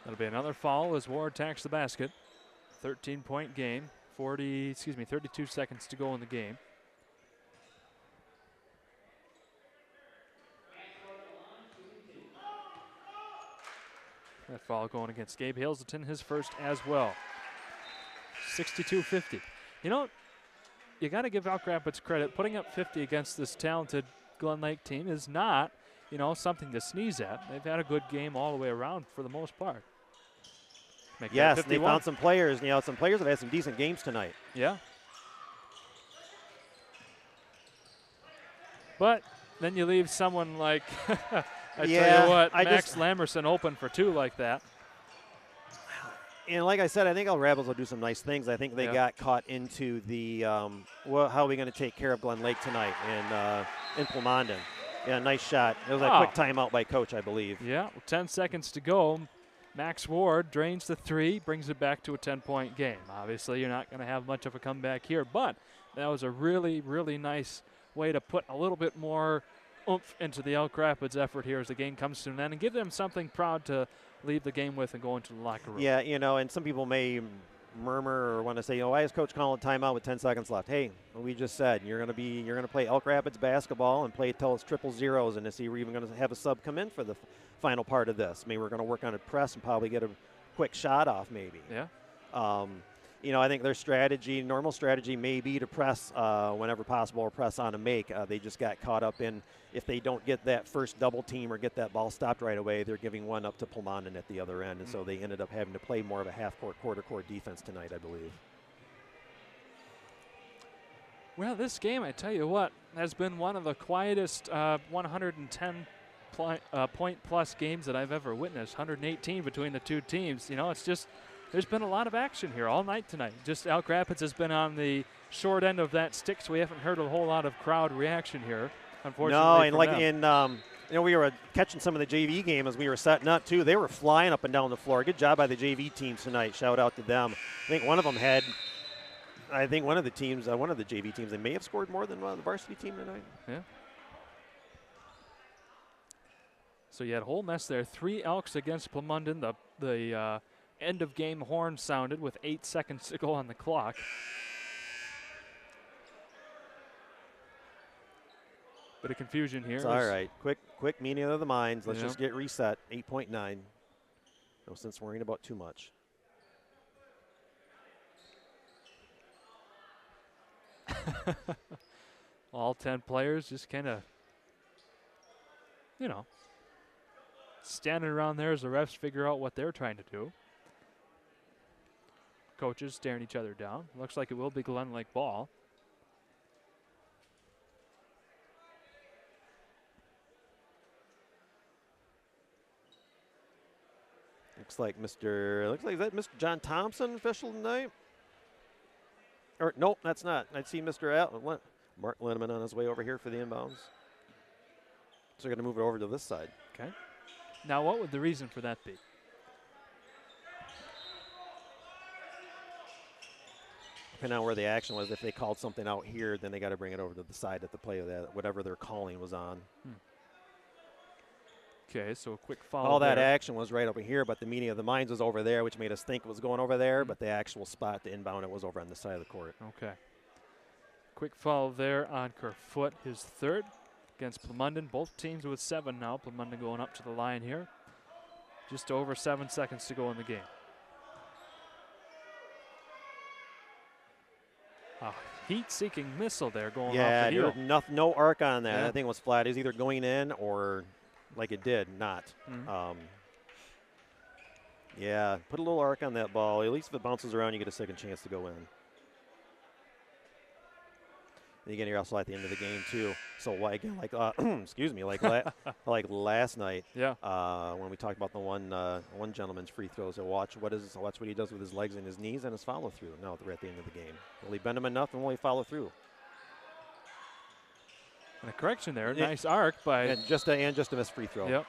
That'll be another foul as Ward attacks the basket. 13-point game. 32 seconds to go in the game. That foul going against Gabe Hazelton, his first as well. 62-50. You know, you got to give Elk Rapids credit. Putting up 50 against this talented Glen Lake team is not, something to sneeze at. They've had a good game all the way around for the most part. Yes, they found some players. Some players have had some decent games tonight. Yeah. But then you leave someone like, tell you what, Max Lamerson open for 2 like that. And like I said, I think El Rebels will do some nice things. I think they got caught into the, how are we going to take care of Glen Lake tonight in Plumondon. Yeah, nice shot. It was a quick timeout by Coach, I believe. Yeah, 10 seconds to go. Max Ward drains the 3, brings it back to a 10-point game. Obviously, you're not going to have much of a comeback here, but that was a really, really nice way to put a little bit more oomph into the Elk Rapids effort here as the game comes to an end and give them something proud to leave the game with and go into the locker room. Yeah, and some people may murmur or want to say, why is Coach calling a timeout with 10 seconds left? Hey, we just said you're going to play Elk Rapids basketball and play until it's 0-0s, and to see we're even going to have a sub come in for the final part of this. Maybe we're going to work on a press and probably get a quick shot off maybe. Yeah. I think their normal strategy may be to press whenever possible or press on a make. They just got caught up in, if they don't get that first double team or get that ball stopped right away, they're giving one up to Plumondon at the other end. And so they ended up having to play more of a half-court, quarter-court defense tonight, I believe. Well, this game, I tell you what, has been one of the quietest 110-point-plus games that I've ever witnessed. 118 between the two teams. It's just, there's been a lot of action here all night tonight. Just Elk Rapids has been on the short end of that stick, so we haven't heard a whole lot of crowd reaction here, unfortunately. No, and we were catching some of the JV game as we were setting up, too. They were flying up and down the floor. Good job by the JV teams tonight. Shout out to them. I think one of them had, one of the JV teams, they may have scored more than the varsity team tonight. Yeah. So you had a whole mess there. 3 Elks against Plumondon. The end of game horn sounded with 8 seconds to go on the clock. Bit of confusion here. It's all right. Quick meeting of the minds. Let's just get reset. 8.9. No sense worrying about too much. All 10 players just kind of, you know, standing around there as the refs figure out what they're trying to do. Coaches staring each other down. Looks like it will be Glen Lake ball. Looks like is that Mr. John Thompson official tonight? Or nope, that's not. I'd see Mr. Mark Linneman on his way over here for the inbounds. So they're going to move it over to this side. Okay. Now, what would the reason for that be? Depending on where the action was, if they called something out here, then they got to bring it over to the side that the play of that whatever they're calling was on. Okay, so a quick follow. All that action was right over here, but the meeting of the minds was over there, which made us think it was going over there, but the actual spot to inbound it was over on the side of the court. Okay. Quick foul there on Kerfoot, his third against Plumondon. Both teams with 7 now. Plumondon going up to the line here. Just over 7 seconds to go in the game. A heat-seeking missile there going off the heel. Yeah, no arc on that. That thing was flat. It was either going in or like it did, not. Yeah, put a little arc on that ball. At least if it bounces around, you get a second chance to go in. And again, you're also at the end of the game too. So again, like excuse me, like like last night. When we talked about the one gentleman's free throws. So watch what he does with his legs and his knees and his follow through. No, we're at the end of the game. Will he bend him enough and will he follow through? And a correction there, nice arc by and just a missed free throw. Yep.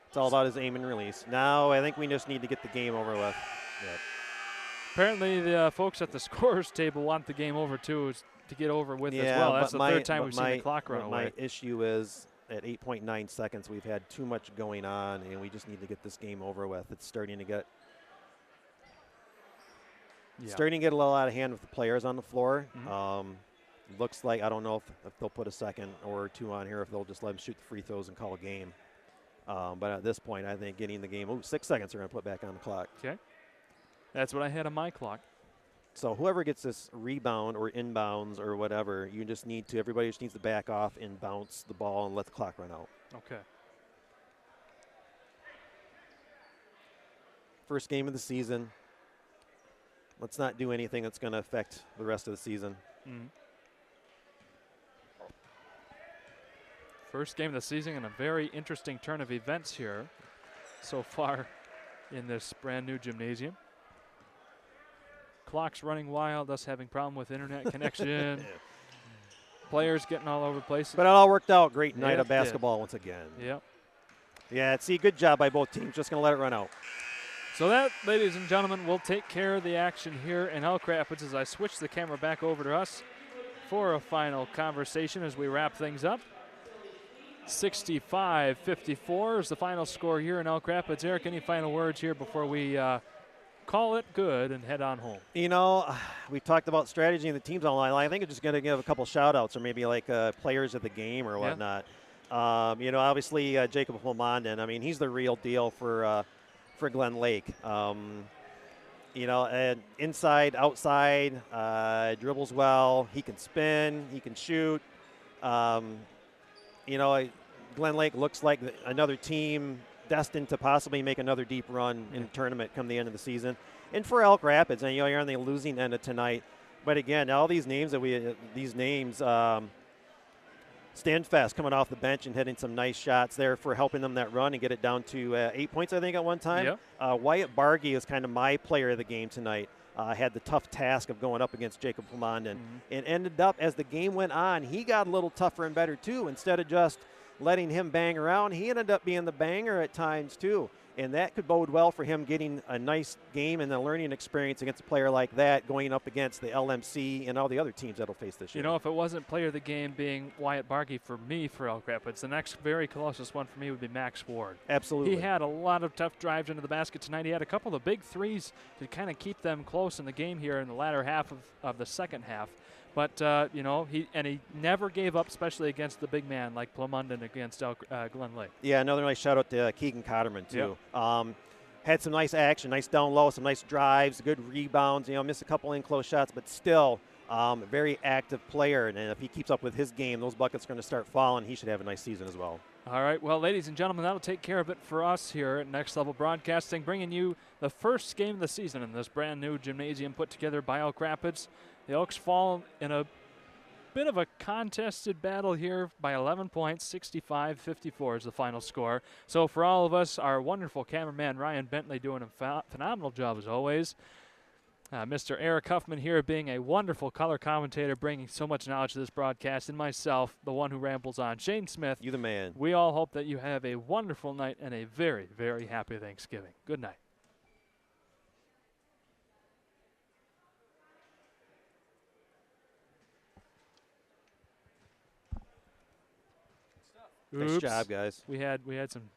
It's all about his aim and release. Now I think we just need to get the game over with. Yep. Apparently the folks at the scorers table want the game over too, to get over with as well. That's the third time we've seen the clock run away. My issue is at 8.9 seconds we've had too much going on, and we just need to get this game over with. It's starting to get a little out of hand with the players on the floor. Looks like, I don't know if they'll put a second or two on here, if they'll just let them shoot the free throws and call a game. But at this point, I think getting the game, 6 seconds are going to put back on the clock. Okay. That's what I had on my clock. So whoever gets this rebound or inbounds or whatever, everybody just needs to back off and bounce the ball and let the clock run out. Okay. First game of the season. Let's not do anything that's going to affect the rest of the season. First game of the season and a very interesting turn of events here so far in this brand new gymnasium. Clock's running wild, us having problem with internet connection. Players getting all over the place. But it all worked out. Great night of basketball once again. Yep. Yeah, good job by both teams. Just going to let it run out. So that, ladies and gentlemen, will take care of the action here in Elk Rapids as I switch the camera back over to us for a final conversation as we wrap things up. 65-54 is the final score here in Elk Rapids. Eric, any final words here before we call it good and head on home? You know, we talked about strategy and the teams online. I think I'm just going to give a couple shout-outs or maybe like players of the game or whatnot. You know, obviously Jacob Plumondon, I mean, he's the real deal for Glen Lake. You know, inside, outside, dribbles well. He can spin. He can shoot. You know, Glen Lake looks like another team destined to possibly make another deep run in the tournament come the end of the season. And for Elk Rapids, and you know, you're on the losing end of tonight. But again, all these names stand fast coming off the bench and hitting some nice shots there for helping them that run and get it down to 8 points, I think, at one time. Yep. Wyatt Bargy is kind of my player of the game tonight. Had the tough task of going up against Jacob Plumondon. And ended up, as the game went on, he got a little tougher and better too. Instead of just letting him bang around, he ended up being the banger at times too. And that could bode well for him getting a nice game and a learning experience against a player like that going up against the LMC and all the other teams that will face this year. You know, if it wasn't player of the game being Wyatt Barkey for me for Elk Rapids, the next very closest one for me would be Max Ward. Absolutely. He had a lot of tough drives into the basket tonight. He had a couple of big threes to kind of keep them close in the game here in the latter half of the second half. But, you know, he never gave up, especially against the big man like Plumondon against Glen Lake. Yeah, another nice shout out to Keegan Cotterman, too. Yep. Had some nice action, nice down low, some nice drives, good rebounds, you know, missed a couple in close shots, but still a very active player. And if he keeps up with his game, those buckets are going to start falling. He should have a nice season as well. All right, well, ladies and gentlemen, that'll take care of it for us here at Next Level Broadcasting, bringing you the first game of the season in this brand new gymnasium put together by Elk Rapids. The Elks fall in a bit of a contested battle here by 11 points, 65-54 is the final score. So for all of us, our wonderful cameraman Ryan Bentley doing a phenomenal job as always. Mr. Eric Huffman here being a wonderful color commentator, bringing so much knowledge to this broadcast, and myself, the one who rambles on, Shane Smith. You the man. We all hope that you have a wonderful night and a very, very happy Thanksgiving. Good night. Nice job, guys. We had some